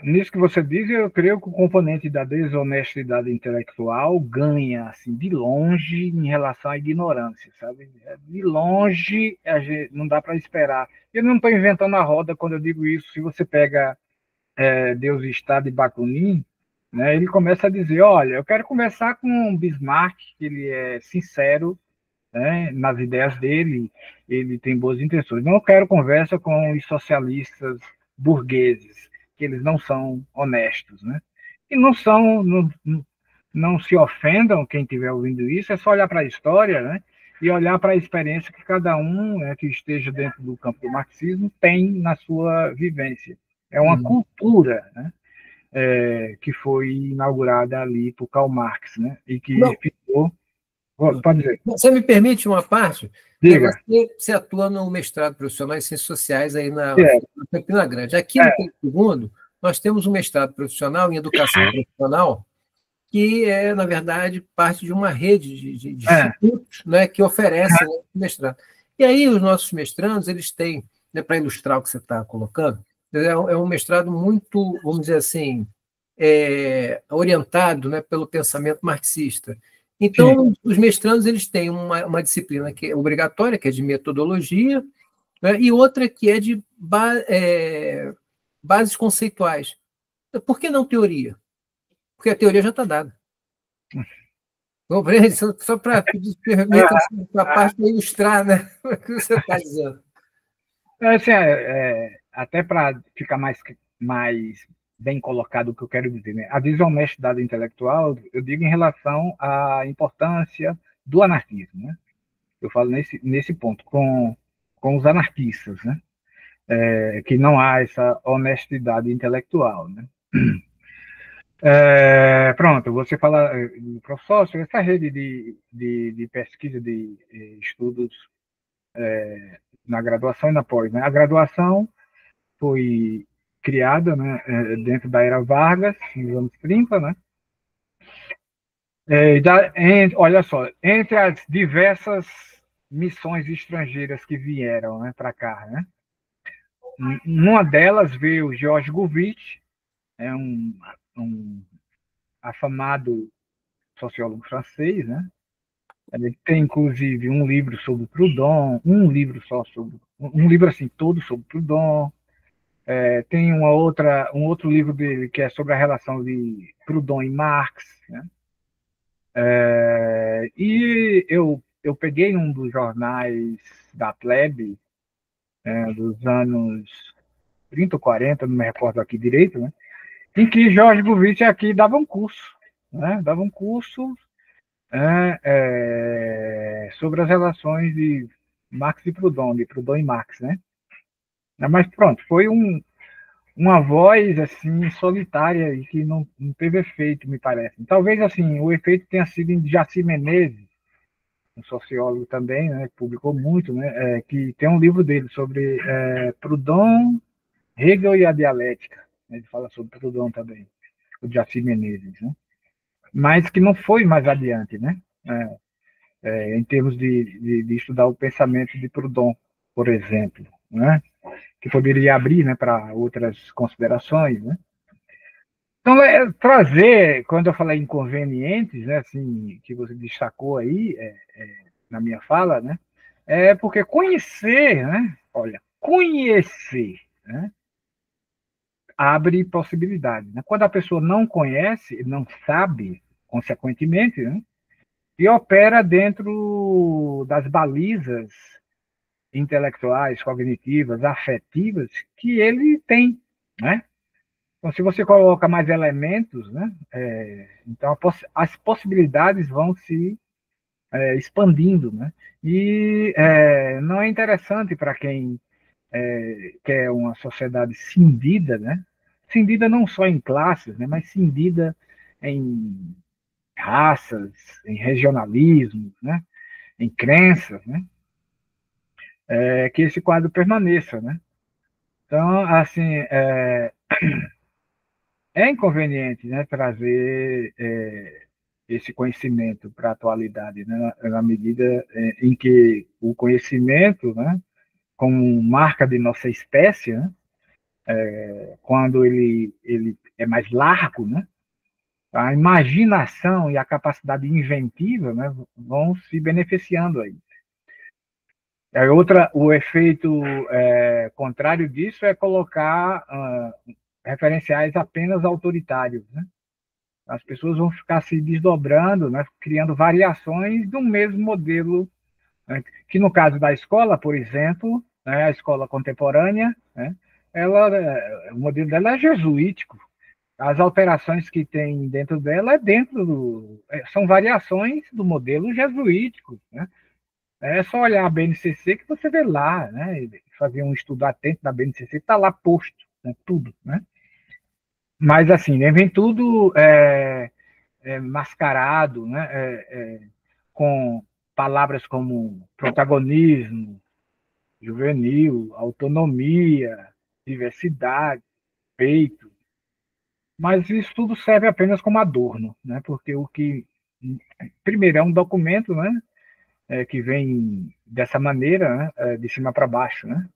nisso que você diz, eu creio que o componente da desonestidade intelectual ganha, assim, de longe em relação à ignorância, sabe? De longe, não dá para esperar. Eu não estou inventando a roda quando eu digo isso. Se você pega Deus e Estado de Bakunin, né, ele começa a dizer, olha, eu quero conversar com o Bismarck, que ele é sincero, né, nas ideias dele, ele tem boas intenções. Não quero conversa com os socialistas burgueses, que eles não são honestos, né? E não são, não se ofendam quem estiver ouvindo isso, é só olhar para a história, né? E olhar para a experiência que cada um, né, que esteja dentro do campo do marxismo tem na sua vivência. É uma cultura, né, que foi inaugurada ali por Karl Marx, né? E que Não, ficou. Pode dizer. você me permite uma parte? Diga. Você atua no mestrado profissional em Ciências Sociais aí É, na Campina Grande. Aqui no é, Pedro II, nós temos um mestrado profissional em Educação Profissional, que é, na verdade, parte de uma rede de é, institutos, né, que oferecem, né, mestrado. E aí os nossos mestrandos, eles têm, né, para ilustrar o que você está colocando, é um mestrado muito, vamos dizer assim, orientado, né, pelo pensamento marxista. sim, Então, os mestrandos, eles têm uma disciplina que é obrigatória, que é de metodologia, né, e outra que é de bases conceituais. Por que não teoria? Porque a teoria já está dada. Compreende? Só para pedir permita a parte para ilustrar, né, o que você está dizendo. assim, até para ficar mais bem colocado o que eu quero dizer, né? A desonestidade intelectual, eu digo em relação à importância do anarquismo, né? Eu falo nesse ponto, com os anarquistas, né? Que não há essa honestidade intelectual, né? Pronto, você fala, professor, essa rede de pesquisa, de estudos na graduação e na pós, né? A graduação foi criada, né, dentro da era Vargas, nos anos 30, né? Olha só, entre as diversas missões estrangeiras que vieram, né, para cá, né? Numa delas veio Georges Guvitch, um afamado sociólogo francês, né? Ele tem, inclusive, um livro sobre Proudhon, um livro assim, todo sobre Proudhon. Tem um outro livro dele que é sobre a relação de Proudhon e Marx, né? E eu peguei um dos jornais da Plebe, dos anos 30 ou 40, não me recordo aqui direito, né? Em que Jorge Buvitch aqui dava um curso, né? Dava um curso sobre as relações de Marx e Proudhon, de Proudhon e Marx, né? Mas pronto, foi uma voz assim solitária e que não teve efeito, me parece. Talvez assim o efeito tenha sido em Jaci Menezes, um sociólogo também, né, que publicou muito, né, que tem um livro dele sobre Proudhon, Hegel e a dialética. Né, ele fala sobre Proudhon também, o Jaci Menezes, né, mas que não foi mais adiante, né, em termos de estudar o pensamento de Proudhon, por exemplo, né. que poderia abrir, né, para outras considerações, né? Então, trazer, quando eu falei inconvenientes, né, assim, que você destacou aí, na minha fala, né, é porque conhecer, né, olha, conhecer, né, abre possibilidades, né? Quando a pessoa não conhece, não sabe, consequentemente, né, e opera dentro das balizas intelectuais, cognitivas, afetivas que ele tem, né? Então, se você coloca mais elementos, né, então as possibilidades vão se expandindo, né? E não é interessante para quem quer uma sociedade cindida, né? Cindida não só em classes, né, mas cindida em raças, em regionalismo, né, em crenças, né? Que esse quadro permaneça, né? Então, assim, é inconveniente, né, trazer esse conhecimento para a atualidade, né, na medida em que o conhecimento, né, como marca de nossa espécie, né, quando ele é mais largo, né, a imaginação e a capacidade inventiva, né, vão se beneficiando aí. O efeito contrário disso é colocar referenciais apenas autoritários, né? As pessoas vão ficar se desdobrando, né, criando variações do mesmo modelo, né, que no caso da escola, por exemplo, né, a escola contemporânea, né, o modelo dela é jesuítico. As alterações que tem dentro dela são variações do modelo jesuítico, né? É só olhar a BNCC que você vê lá, né? Fazer um estudo atento da BNCC, está lá posto, né, tudo, né? Mas assim, né, vem tudo mascarado, né, com palavras como protagonismo, juvenil, autonomia, diversidade, peito. Mas isso tudo serve apenas como adorno, né? Porque primeiro, é um documento, né, que vem dessa maneira, né, de cima para baixo, né?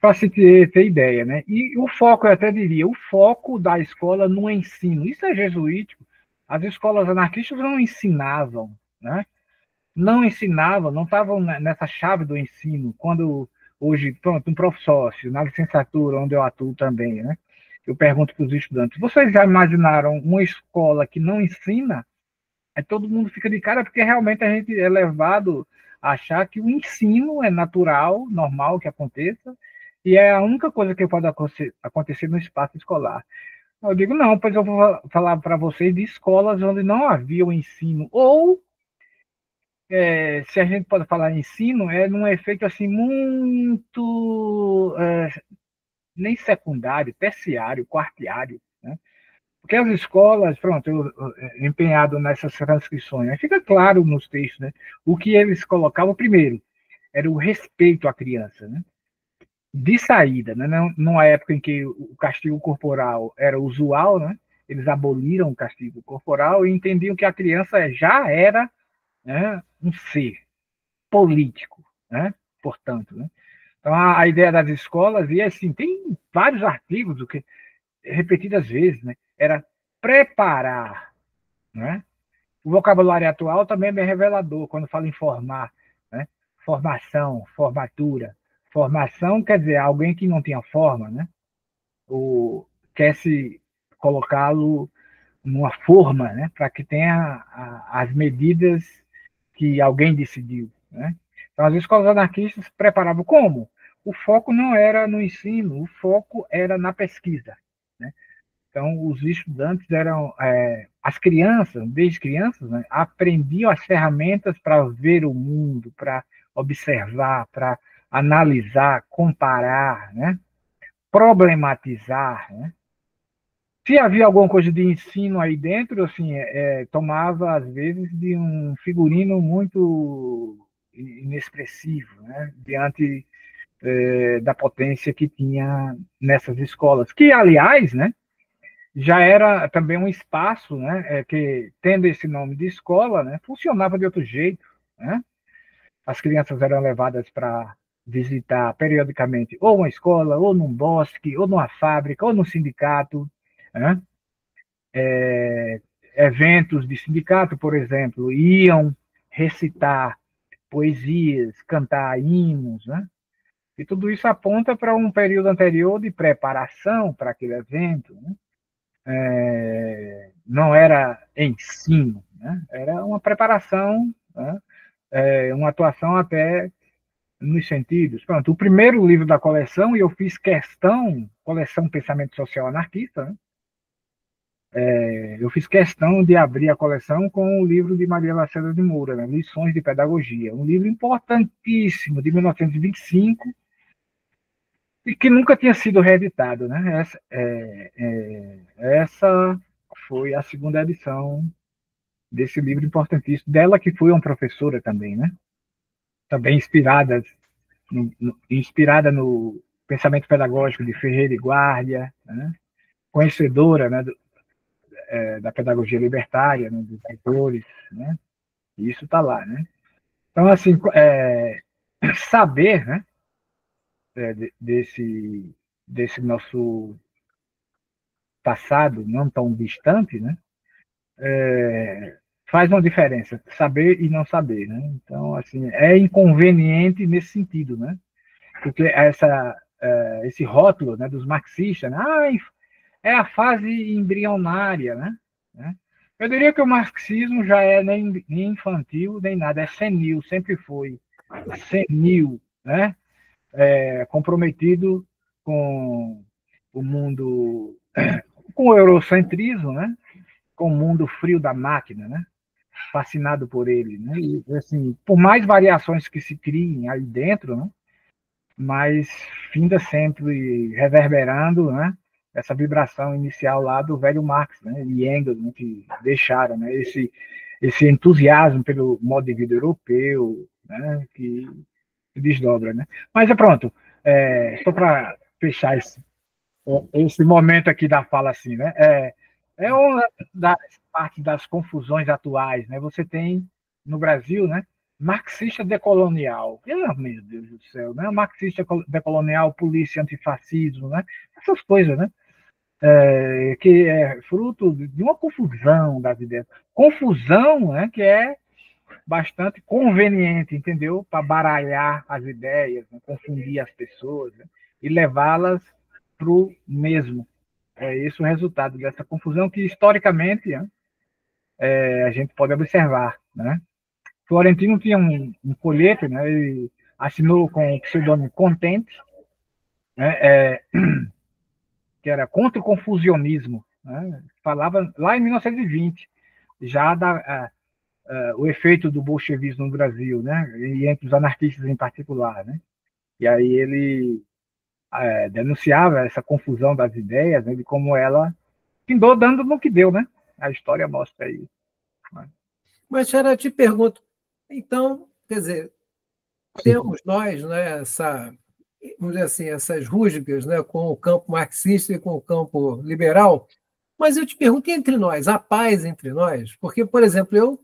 Para se ter ideia, né? E o foco, eu até diria, o foco da escola no ensino. Isso é jesuítico. As escolas anarquistas não ensinavam, né? Não ensinavam, não estavam nessa chave do ensino. Quando hoje, pronto, um prof. Sócio, na licenciatura, onde eu atuo também, né? Eu pergunto para os estudantes: vocês já imaginaram uma escola que não ensina? Aí todo mundo fica de cara, porque realmente a gente é levado a achar que o ensino é natural, normal que aconteça, e é a única coisa que pode acontecer no espaço escolar. Eu digo, não, pois eu vou falar para vocês de escolas onde não havia o ensino, ou, se a gente pode falar em ensino, é num efeito assim muito, nem secundário, terciário, quartiário, né? Porque as escolas, pronto, empenhado nessas transcrições, né, fica claro nos textos, né, o que eles colocavam primeiro era o respeito à criança, né, de saída, né, numa época em que o castigo corporal era usual, né, eles aboliram o castigo corporal e entendiam que a criança já era, né, um ser político, né, portanto, né. Então a ideia das escolas, e assim, tem vários artigos, o que repetidas vezes, né, era preparar, né? O vocabulário atual também é bem revelador quando fala em formar, né? Formação, formatura. Formação quer dizer alguém que não tinha forma, né? Ou quer se colocá-lo numa forma, né? Para que tenha as medidas que alguém decidiu, né? Então, as escolas anarquistas preparavam como? O foco não era no ensino, o foco era na pesquisa, né? Então, os estudantes eram, as crianças, desde crianças, né, aprendiam as ferramentas para ver o mundo, para observar, para analisar, comparar, né, problematizar, né. Se havia alguma coisa de ensino aí dentro, assim, tomava, às vezes, de um figurino muito inexpressivo, né, diante da potência que tinha nessas escolas, que, aliás, né, já era também um espaço, né, que, tendo esse nome de escola, né, funcionava de outro jeito, né? As crianças eram levadas para visitar periodicamente ou uma escola, ou num bosque, ou numa fábrica, ou num sindicato, né? Eventos de sindicato, por exemplo, iam recitar poesias, cantar hinos, né? E tudo isso aponta para um período anterior de preparação para aquele evento, né? Não era ensino, né? Era uma preparação, né? Uma atuação até nos sentidos. Pronto, o primeiro livro da coleção, e eu fiz questão, coleção Pensamento Social Anarquista, né? Eu fiz questão de abrir a coleção com o livro de Maria Lacerda de Moura, né? Lições de Pedagogia, um livro importantíssimo, de 1925, e que nunca tinha sido reeditado. Né? Essa foi a segunda edição desse livro importantíssimo, dela que foi uma professora também, né? Também inspirada no pensamento pedagógico de Ferreira e Guardia, né? Conhecedora, né, da pedagogia libertária, né, dos autores, né? E isso está lá, né? Então, assim, saber, né, desse nosso passado não tão distante, né, faz uma diferença, saber e não saber, né? Então, assim, é inconveniente nesse sentido, né? Porque esse rótulo, né, dos marxistas, né? É a fase embrionária, né? Eu diria que o marxismo já é nem infantil, nem nada, é senil, sempre foi senil, né? Comprometido com o mundo, com o eurocentrismo, né? Com o mundo frio da máquina, né? Fascinado por ele, né? E, assim, por mais variações que se criem aí dentro, né? Mas finda sempre reverberando, né? Essa vibração inicial lá do velho Marx, né? E Engels, né? Que deixaram, né? Esse entusiasmo pelo modo de vida europeu, né? Que desdobra, né? Mas pronto, só para fechar esse momento aqui da fala assim, né? Uma das partes das confusões atuais, né? Você tem no Brasil, né? Marxista decolonial, meu Deus do céu, né? Marxista decolonial, polícia antifascismo, né? Essas coisas, né? Que é fruto de uma confusão das ideias, confusão, né? Que é bastante conveniente, entendeu? Para baralhar as ideias, né? Confundir as pessoas, né? E levá-las para o mesmo. É esse o resultado dessa confusão que, historicamente, né, a gente pode observar. Né? Florentino tinha um folheto, né, ele assinou com o pseudônimo Contente, né, que era contra o confusionismo. Né? Falava lá em 1920, já o efeito do bolchevismo no Brasil, né, e entre os anarquistas em particular. Né? E aí ele denunciava essa confusão das ideias, né, de como ela findou dando no que deu, né? A história mostra isso. Né? Mas, Xará, te pergunto, então, quer dizer, temos nós, né, vamos dizer assim, essas rusgas, né, com o campo marxista e com o campo liberal, mas eu te pergunto, entre nós, há paz entre nós? Porque, por exemplo, eu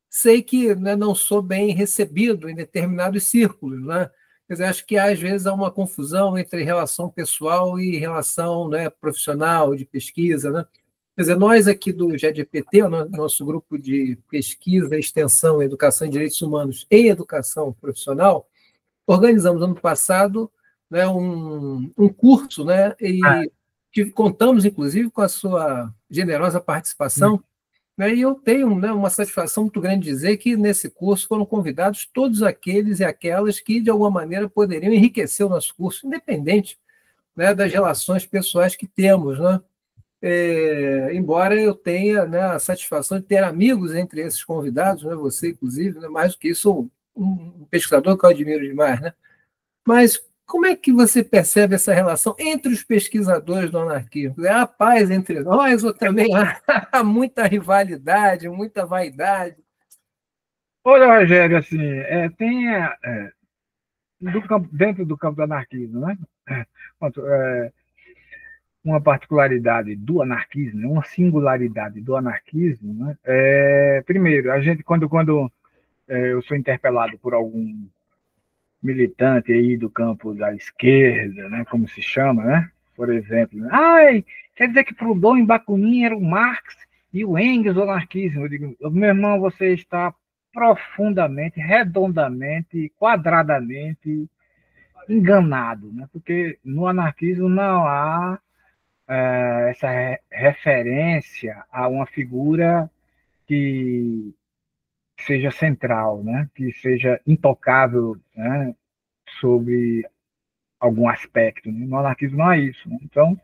sei que, né, não sou bem recebido em determinados círculos, né? Quer dizer, acho que às vezes há uma confusão entre relação pessoal e relação, né, profissional, de pesquisa, né? Quer dizer, nós aqui do GEDPT, o nosso grupo de pesquisa, extensão, educação e direitos humanos e educação profissional, organizamos ano passado, né, um curso, né, e contamos, inclusive, com a sua generosa participação, né, e eu tenho, né, uma satisfação muito grande de dizer que nesse curso foram convidados todos aqueles e aquelas que, de alguma maneira, poderiam enriquecer o nosso curso, independente, né, das relações pessoais que temos, né? Embora eu tenha, né, a satisfação de ter amigos entre esses convidados, né, você, inclusive, né, mais do que isso, um pesquisador que eu admiro demais. Né? Mas como é que você percebe essa relação entre os pesquisadores do anarquismo? Há paz entre nós ou também há muita rivalidade, muita vaidade? Olha, Rogério, assim, tem dentro do campo do anarquismo, né? Uma particularidade do anarquismo, uma singularidade do anarquismo, né? Primeiro, a gente quando eu sou interpelado por algum militante aí do campo da esquerda, né, como se chama, né? Por exemplo, né? Ai, quer dizer que Proudhon em Bakunin era o Marx e o Engels o anarquismo. Eu digo, meu irmão, você está profundamente, redondamente, quadradamente enganado, né? Porque no anarquismo não há essa referência a uma figura que seja central, né? Que seja intocável, né? Sobre algum aspecto. Né? No anarquismo não é isso. Né? Então,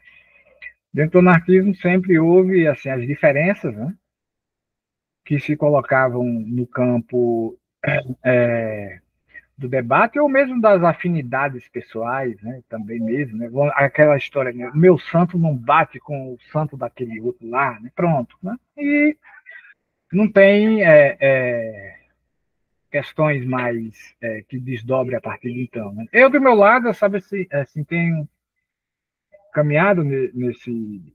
dentro do anarquismo sempre houve assim, as diferenças, né? Que se colocavam no campo do debate ou mesmo das afinidades pessoais, né? Também mesmo, né? Aquela história, né? O meu santo não bate com o santo daquele outro lá, né? Pronto, né? E não tem questões mais que desdobre a partir de então. Né? Eu do meu lado, sabe assim, tenho caminhado nesse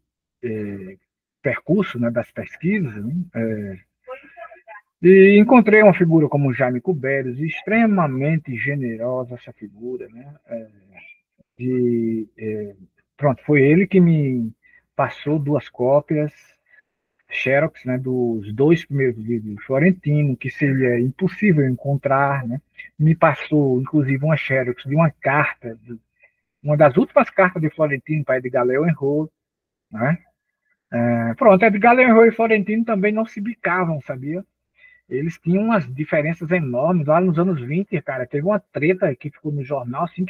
percurso, né, das pesquisas, né? E encontrei uma figura como Jaime Cuberos, extremamente generosa essa figura, né? Pronto, foi ele que me passou 2 cópias Xerox, né, dos 2 primeiros livros de Florentino, que seria impossível encontrar, né? Me passou, inclusive, uma Xerox de uma carta, uma das últimas cartas de Florentino para Edgar Leeuwenhoek, né? Pronto, Edgar Leeuwenhoek e Florentino também não se bicavam, sabia? Eles tinham umas diferenças enormes. Lá nos anos 20, cara, teve uma treta que ficou no jornal, assim,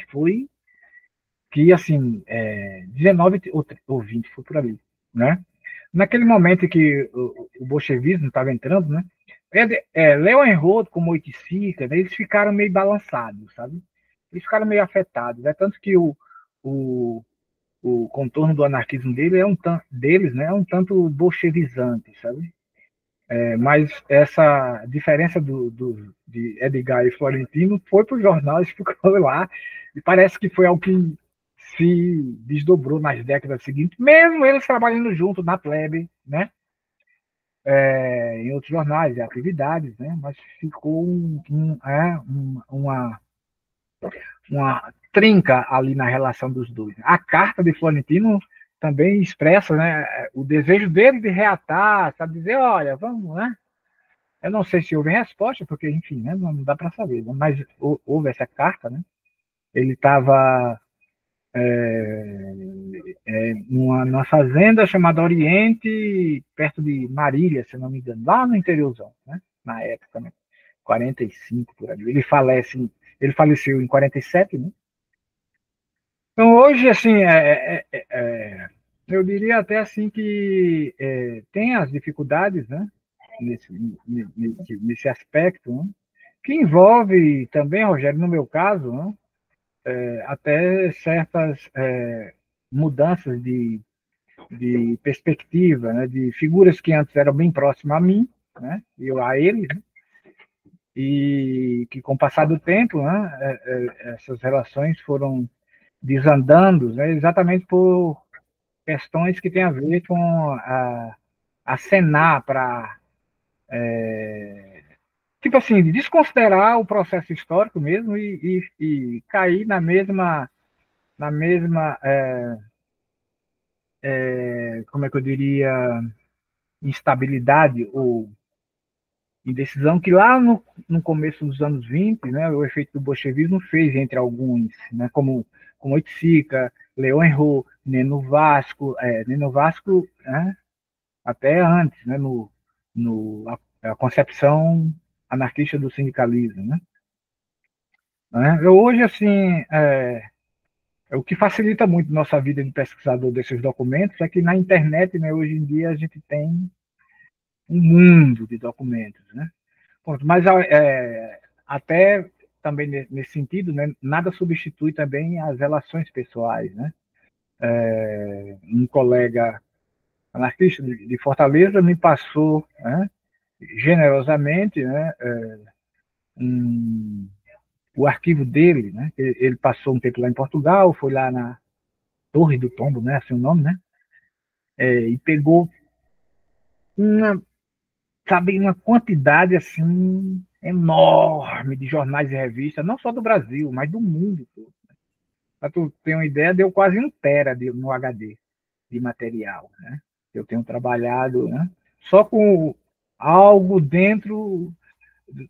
que assim, 19 ou 20, foi por ali, né? Naquele momento que o bolchevismo estava entrando, né? Leeuwenhoek como Oiticica, né, eles ficaram meio balançados, sabe? Eles ficaram meio afetados. É tanto que o, o contorno do anarquismo deles, né, é um tanto bolchevizante, sabe? Mas essa diferença de Edgar e Florentino foi para o jornal e ficou lá. E parece que foi algo que se desdobrou nas décadas seguintes, mesmo eles trabalhando juntos na plebe, né? Em outros jornais e atividades, né? Mas ficou uma trinca ali na relação dos dois. A carta de Florentino também expressa, né, o desejo dele de reatar, sabe, dizer, olha, vamos, né? Eu não sei se houve resposta, porque, enfim, né, não dá para saber, né? Mas houve essa carta, né? Ele estava numa fazenda chamada Oriente, perto de Marília, se não me engano, lá no interiorzão, né? Na época, né? 45 por ali. Ele faleceu em 47, né? Então, hoje, assim, eu diria até assim que tem as dificuldades, né? Nesse aspecto, né? Que envolve também, Rogério, no meu caso, né? Até certas mudanças de perspectiva, né? De figuras que antes eram bem próximas a mim, né? Eu a eles, né? E que com o passar do tempo, né? Essas relações foram desandando, né? Exatamente por questões que têm a ver com acenar para tipo assim, desconsiderar o processo histórico mesmo e cair na mesma como é que eu diria, instabilidade ou indecisão que lá no começo dos anos 20, né, o efeito do bolchevismo fez entre alguns, né, como Oiticica, Leeuwenhoek, Neno Vasco, né, até antes, né, a concepção anarquista do sindicalismo, né? Hoje, assim, o que facilita muito nossa vida de pesquisador desses documentos é que na internet, né, hoje em dia, a gente tem um mundo de documentos, né? Mas até também nesse sentido, né, nada substitui também as relações pessoais, né? Um colega anarquista de Fortaleza me passou, né, generosamente, né, o arquivo dele, né? Ele passou um tempo lá em Portugal, foi lá na Torre do Tombo, né? Assim o nome, né? E pegou uma sabe, uma quantidade assim enorme de jornais e revistas, não só do Brasil, mas do mundo todo. Para tu ter uma ideia, deu quase 1 tera no HD de material, né? Eu tenho trabalhado, né, só com algo dentro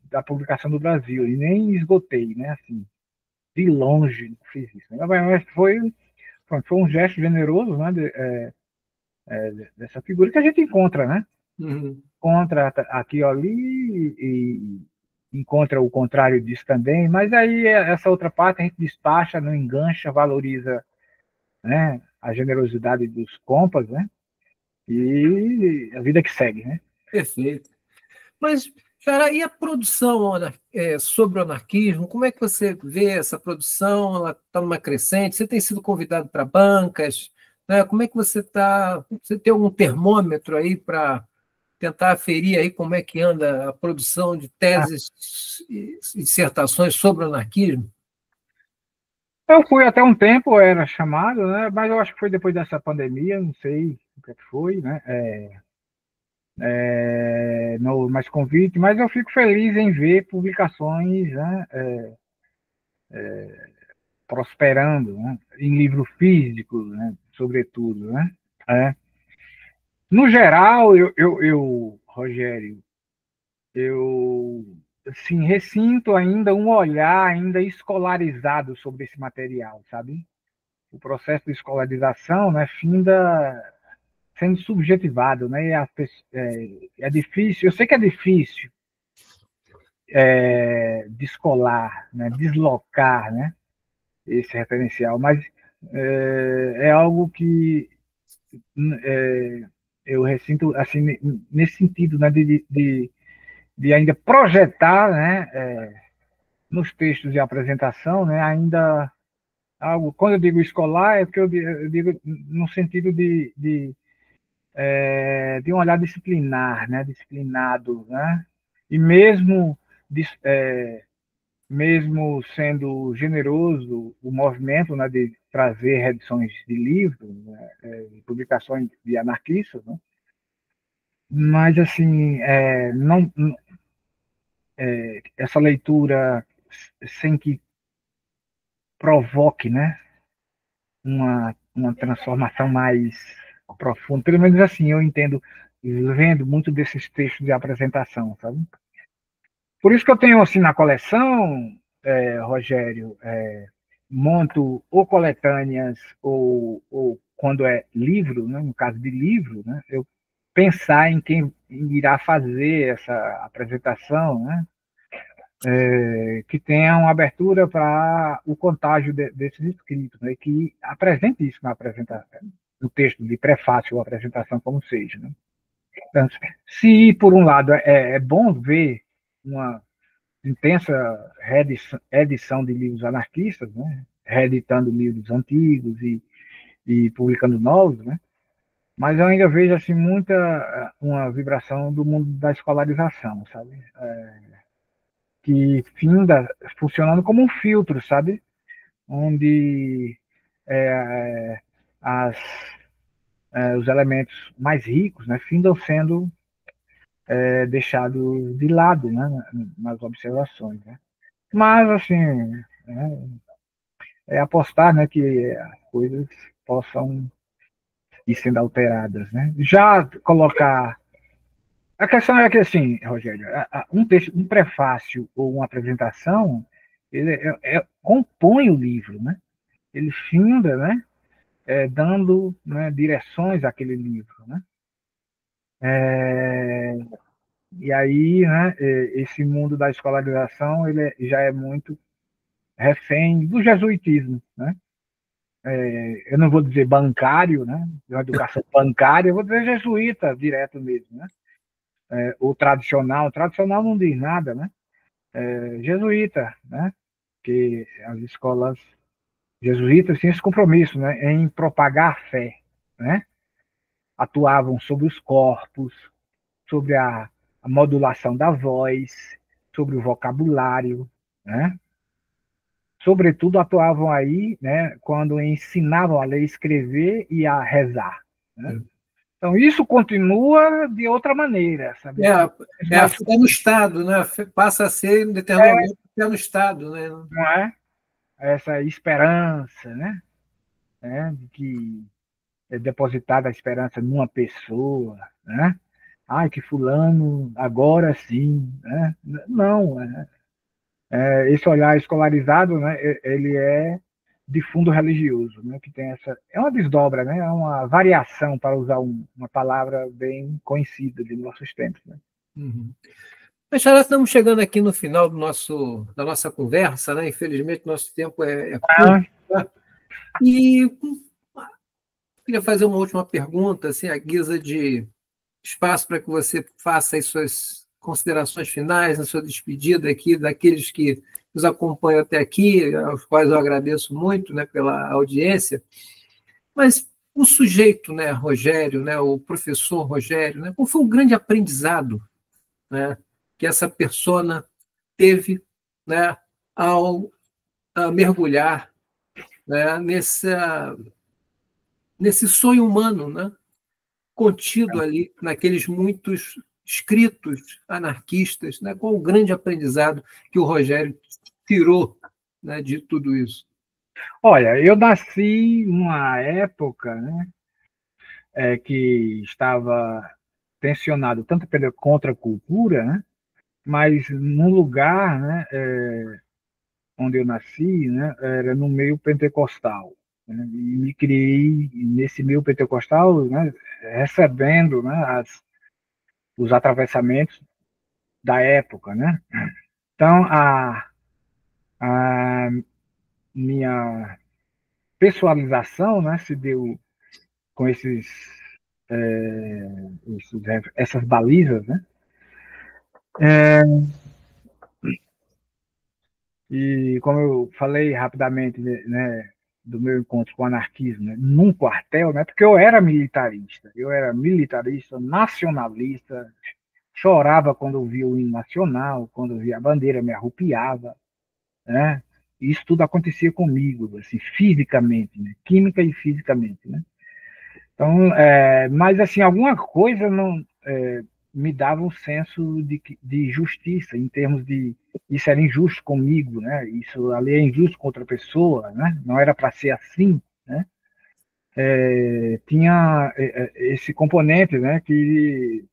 da publicação do Brasil, e nem esgotei, né? Assim, de longe não fiz isso. Mas foi um gesto generoso, né? Dessa figura que a gente encontra, né? Uhum. Encontra aqui ou ali e encontra o contrário disso também, mas aí essa outra parte a gente despacha, não engancha, valoriza, né, a generosidade dos compas, né? E a vida que segue, né? Perfeito. Mas, Xará, e a produção sobre o anarquismo? Como é que você vê essa produção? Ela está numa crescente? Você tem sido convidado para bancas? Né? Como é que você está? Você tem algum termômetro aí para tentar aferir aí como é que anda a produção de teses e dissertações sobre o anarquismo? Eu fui até um tempo, era chamado, né? Mas eu acho que foi depois dessa pandemia, não sei o que foi, né? No mais convite, mas eu fico feliz em ver publicações, né, prosperando, né, em livro físico, né, sobretudo, né? É. No geral, Rogério, eu assim, ressinto ainda um olhar ainda escolarizado sobre esse material, sabe? O processo de escolarização, né, finda sendo subjetivado, né? É difícil, eu sei que é difícil descolar, né, deslocar, né, esse referencial, mas é algo que é, eu ressinto assim nesse sentido, né, de ainda projetar, né, nos textos de apresentação, né, ainda algo. Quando eu digo escolar, é porque eu digo no sentido de um olhar disciplinar, né, disciplinado, né, e mesmo sendo generoso o movimento, né, de trazer reedições de livros, né, publicações de anarquistas, né, mas assim, não, essa leitura sem que provoque, né, uma transformação mais profunda, pelo menos assim eu entendo, vendo muito desses textos de apresentação, sabe? Por isso que eu tenho assim na coleção, Rogério, monto ou coletâneas ou quando é livro, né, no caso de livro, né, eu pensar em quem irá fazer essa apresentação, né, que tenha uma abertura para o contágio desses escritos, né, que apresente isso na apresentação, no texto de prefácio ou apresentação, como seja. Né? Então, se, por um lado, é bom ver uma intensa reedição de livros anarquistas, né? Reeditando livros antigos e publicando novos, né? Mas eu ainda vejo assim uma vibração do mundo da escolarização, sabe? Que finda funcionando como um filtro, sabe? Onde é, as, os elementos mais ricos, né, findam sendo deixados de lado, né, nas observações, né? Mas assim, né, apostar, né, que as coisas possam ir sendo alteradas, né? Já colocar a questão é que assim, Rogério, um texto, um prefácio ou uma apresentação, ele compõe o livro, né? Ele finda, né, dando, né, direções àquele livro, né? É, e aí, né, esse mundo da escolarização ele já é muito refém do jesuitismo, né? Eu não vou dizer bancário, né? De uma educação bancária, eu vou dizer jesuíta direto mesmo, né? O tradicional não diz nada, né? Jesuíta, né? Que as escolas jesuítas tinham esse compromisso, né? Em propagar a fé, né? Atuavam sobre os corpos, sobre a modulação da voz, sobre o vocabulário, né? Sobretudo atuavam aí, né, quando ensinavam a ler, escrever e a rezar, né? Então, isso continua de outra maneira, sabe? A fé no Estado, né? Passa a ser, em determinado momento, fé no Estado, né? Não é? Essa esperança, né? De que é depositada a esperança numa pessoa, né? Ai, que fulano, agora sim, né? Não, esse olhar escolarizado, né? Ele é de fundo religioso, né? Que tem essa, é uma desdobra, né? É uma variação, para usar uma palavra bem conhecida de nossos tempos, né? Uhum. Mas, Xará, estamos chegando aqui no final da nossa conversa, né? Infelizmente, nosso tempo é curto, né? E queria fazer uma última pergunta, assim, à guisa de espaço para que você faça as suas considerações finais, a sua despedida aqui daqueles que nos acompanham até aqui, aos quais eu agradeço muito, né, pela audiência. Mas o sujeito, né, Rogério, né, o professor Rogério, né, qual foi o grande aprendizado, né, que essa persona teve, né, ao mergulhar, né, nesse sonho humano, né, contido ali naqueles muitos escritos anarquistas, né? Qual o grande aprendizado que o Rogério tirou, né, de tudo isso? Olha, eu nasci numa época, né, que estava tensionado tanto pela contracultura, né, mas no lugar, né, onde eu nasci, né, era no meio pentecostal, né, e me criei nesse meio pentecostal, né, recebendo, né, os atravessamentos da época, né. Então a minha pessoalização, né, se deu com essas balizas, né. E como eu falei rapidamente, né, do meu encontro com o anarquismo, né, num quartel, né, porque eu era militarista, nacionalista, chorava quando eu via o hino nacional, quando eu via a bandeira, me arrupiava, né, e isso tudo acontecia comigo, assim, fisicamente, né, química e fisicamente, né. Então, mas assim, alguma coisa não me dava um senso de justiça, em termos de isso era injusto comigo, né? Isso ali é injusto com outra pessoa, né? Não era para ser assim, né? Tinha esse componente, né? Que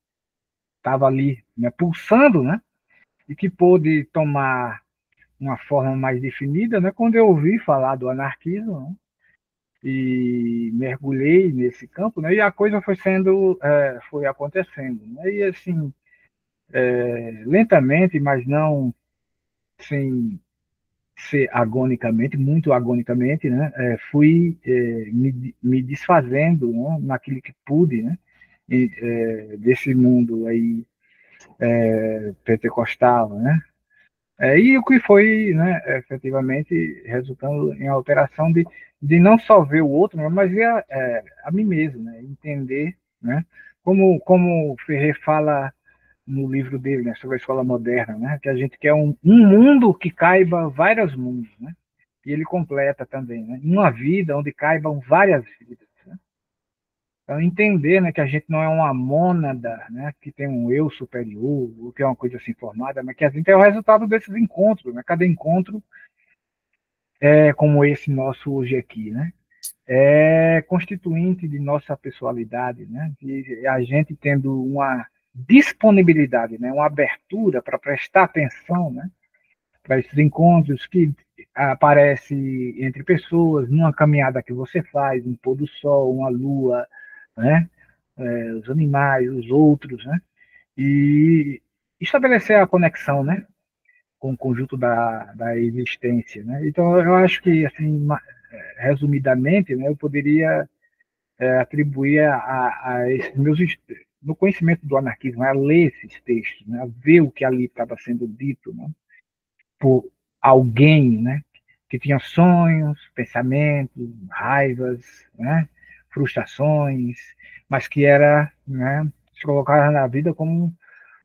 estava ali, né? Pulsando, né? E que pôde tomar uma forma mais definida, né? Quando eu ouvi falar do anarquismo, né? E mergulhei nesse campo, né? E a coisa foi acontecendo, né? E assim, lentamente, mas não sem ser agonicamente, muito agonicamente, né? Fui me desfazendo, né? Naquilo que pude, né? Desse mundo aí pentecostal, né? E o que foi, né, efetivamente, resultando em alteração de não só ver o outro, né, mas ver a mim mesmo, né, entender, né, como Ferrer fala no livro dele, né, sobre a escola moderna, né, que a gente quer um mundo que caiba vários mundos, né, e ele completa também, né, uma vida onde caibam várias vidas. Né. Então, entender, né, que a gente não é uma mônada, né, que tem um eu superior, ou que é uma coisa assim formada, mas que a gente é o resultado desses encontros. Né? Cada encontro é como esse nosso hoje aqui, né? É constituinte de nossa pessoalidade, né? E a gente tendo uma disponibilidade, né, uma abertura para prestar atenção, né, para esses encontros que aparece entre pessoas, numa caminhada que você faz, um pôr do sol, uma lua, né, os animais, os outros, né, e estabelecer a conexão, né, com o conjunto da existência, né. Então, eu acho que, assim, resumidamente, né, eu poderia atribuir a esses meus no conhecimento do anarquismo, a ler esses textos, né, a ver o que ali estava sendo dito, né, por alguém, né, que tinha sonhos, pensamentos, raivas, né, frustrações, mas que era, né, se colocava na vida como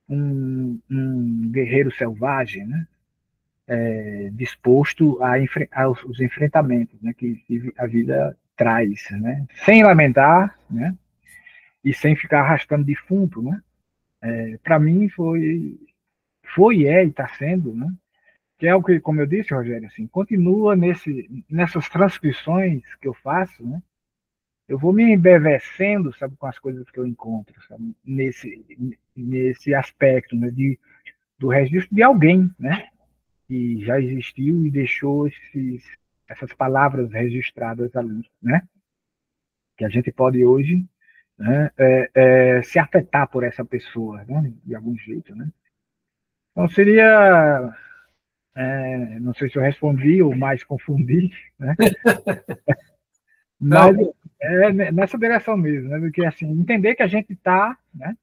um guerreiro selvagem, né, disposto aos enfrentamentos, né, que a vida traz, né, sem lamentar, né, e sem ficar arrastando defunto, né? Para mim foi e está sendo, né? Que é o que, como eu disse, Rogério, assim, continua nessas transcrições que eu faço, né? Eu vou me embevecendo, sabe, com as coisas que eu encontro, sabe, nesse aspecto, né, do registro de alguém, né, que já existiu e deixou essas palavras registradas ali, né, que a gente pode hoje, né, se afetar por essa pessoa, né, de algum jeito, né. Então seria, não sei se eu respondi ou mais confundi, né, mas Não, nessa direção mesmo, né, do que assim entender que a gente está, né,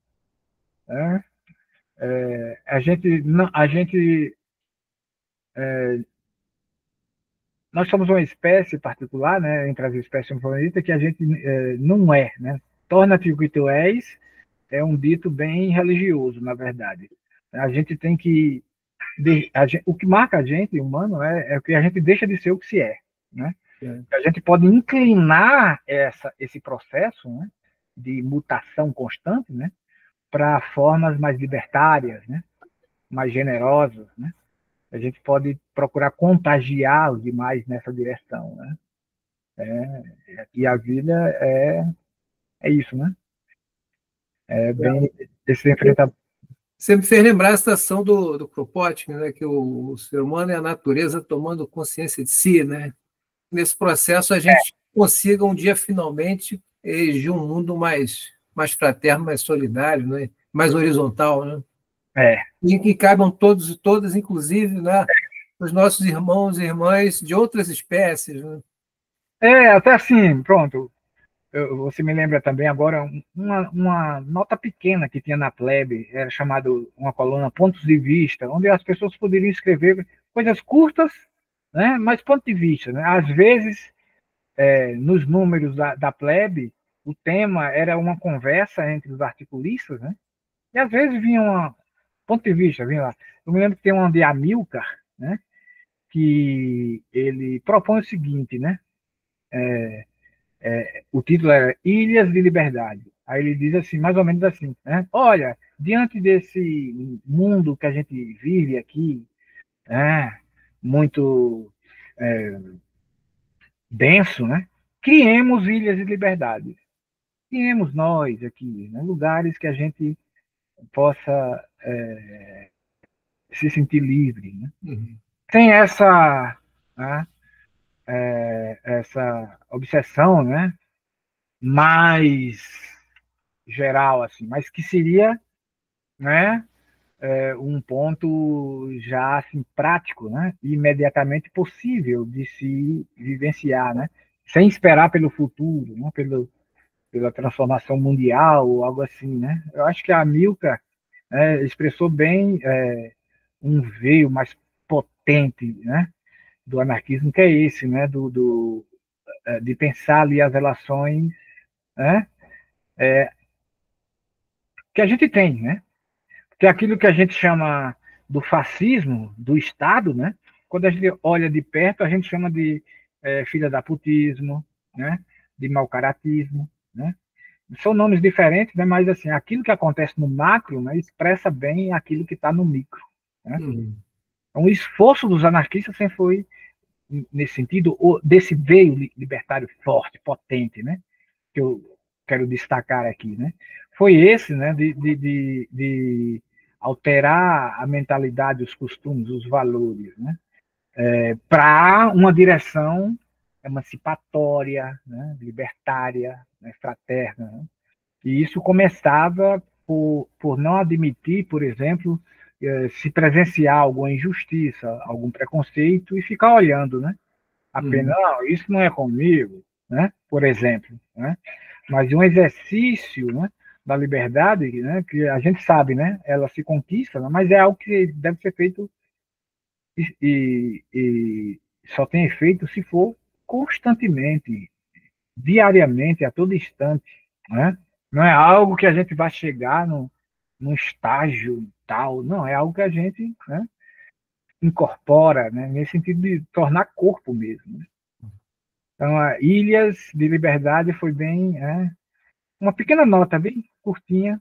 a gente nós somos uma espécie particular, né, entre as espécies do planeta, que a gente não é, né? Torna-te o que tu és é um dito bem religioso, na verdade. A gente tem que o que marca a gente, humano, é o que a gente deixa de ser o que se é, né? A gente pode inclinar esse processo, né, de mutação constante, né, para formas mais libertárias, né, mais generosas, né? A gente pode procurar contagiar os demais nessa direção, né? E a vida é isso, né? É bem esse enfrentamento. você me fez lembrar a citação do Kropotkin, né, que o ser humano é a natureza tomando consciência de si, né? Nesse processo a gente consiga um dia finalmente erigir um mundo mais fraterno, mais solidário, né? Mais horizontal, né? É, E que caibam todos e todas, inclusive, né, os nossos irmãos e irmãs de outras espécies, né? até assim, pronto. Você me lembra também agora uma nota pequena que tinha na Plebe, era chamado uma coluna Pontos de Vista, onde as pessoas poderiam escrever coisas curtas, né, mas ponto de vista, né? Às vezes, nos números da Plebe, o tema era uma conversa entre os articulistas, né? E às vezes vinha ponto de vista, vinha lá. Eu me lembro que tem uma de Amilcar, né? Que ele propõe o seguinte, né? O título era Ilhas de Liberdade. Aí ele diz assim, mais ou menos assim, né? Olha, diante desse mundo que a gente vive aqui, né, muito denso, né? Criemos ilhas de liberdade. Criemos nós aqui, né, lugares que a gente possa se sentir livre, né? Uhum. Tem né, essa obsessão, né, mais geral, assim, mas que seria, né, um ponto já assim, prático, né, e imediatamente possível de se vivenciar, né, sem esperar pelo futuro, né, pela transformação mundial ou algo assim, né. Eu acho que a Milka expressou bem um veio mais potente, né, do anarquismo, que é esse, né, de pensar ali as relações, né, que a gente tem, né, que é aquilo que a gente chama do fascismo, do Estado, né, quando a gente olha de perto, a gente chama de filha da putismo, né, de mau caratismo, né, são nomes diferentes, né, mas assim, aquilo que acontece no macro, né, expressa bem aquilo que está no micro, né. Uhum. Então, o esforço dos anarquistas sempre foi nesse sentido, desse veio libertário forte, potente, né, que eu quero destacar aqui, né, foi esse, né, de alterar a mentalidade, os costumes, os valores, né, para uma direção emancipatória, né, libertária, né, fraterna, né? E isso começava por não admitir, por exemplo, se presenciar alguma injustiça, algum preconceito e ficar olhando, né? Apenas, Uhum. não, isso não é comigo, né? Por exemplo, né? Mas um exercício, né, da liberdade, né, que a gente sabe, né, ela se conquista, né, mas é algo que deve ser feito e só tem efeito se for constantemente, diariamente, a todo instante, né? Não é algo que a gente vai chegar num estágio tal, não, é algo que a gente, né, incorpora, né, nesse sentido de tornar corpo mesmo, né? Então, a Ilhas de Liberdade foi bem uma pequena nota bem curtinha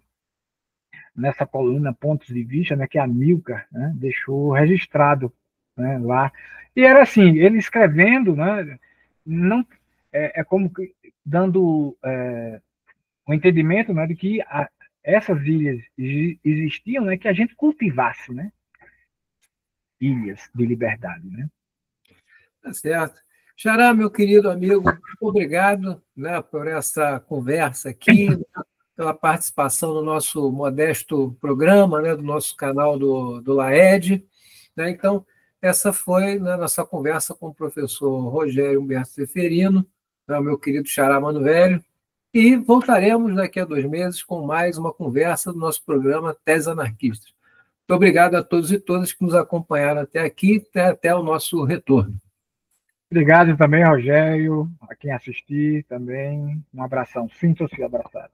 nessa coluna Pontos de Vista, né, que a Milka, né, deixou registrado, né, lá. E era assim, ele escrevendo, né, não, é como que dando um entendimento, né, de que essas ilhas existiam, né, que a gente cultivasse, né, ilhas de liberdade, né? Tá certo. Xará, meu querido amigo, muito obrigado, né, por essa conversa aqui, pela participação no nosso modesto programa, né, do nosso canal do LAED. Né? Então, essa foi, né, nossa conversa com o professor Rogério Humberto Zeferino, né, meu querido Xará Mano Velho, e voltaremos daqui a 2 meses com mais uma conversa do nosso programa Teses Anarquistas. Muito obrigado a todos e todas que nos acompanharam até aqui, até o nosso retorno. Obrigado também, Rogério, a quem assistir também. Um abração. Sinta-se abraçado.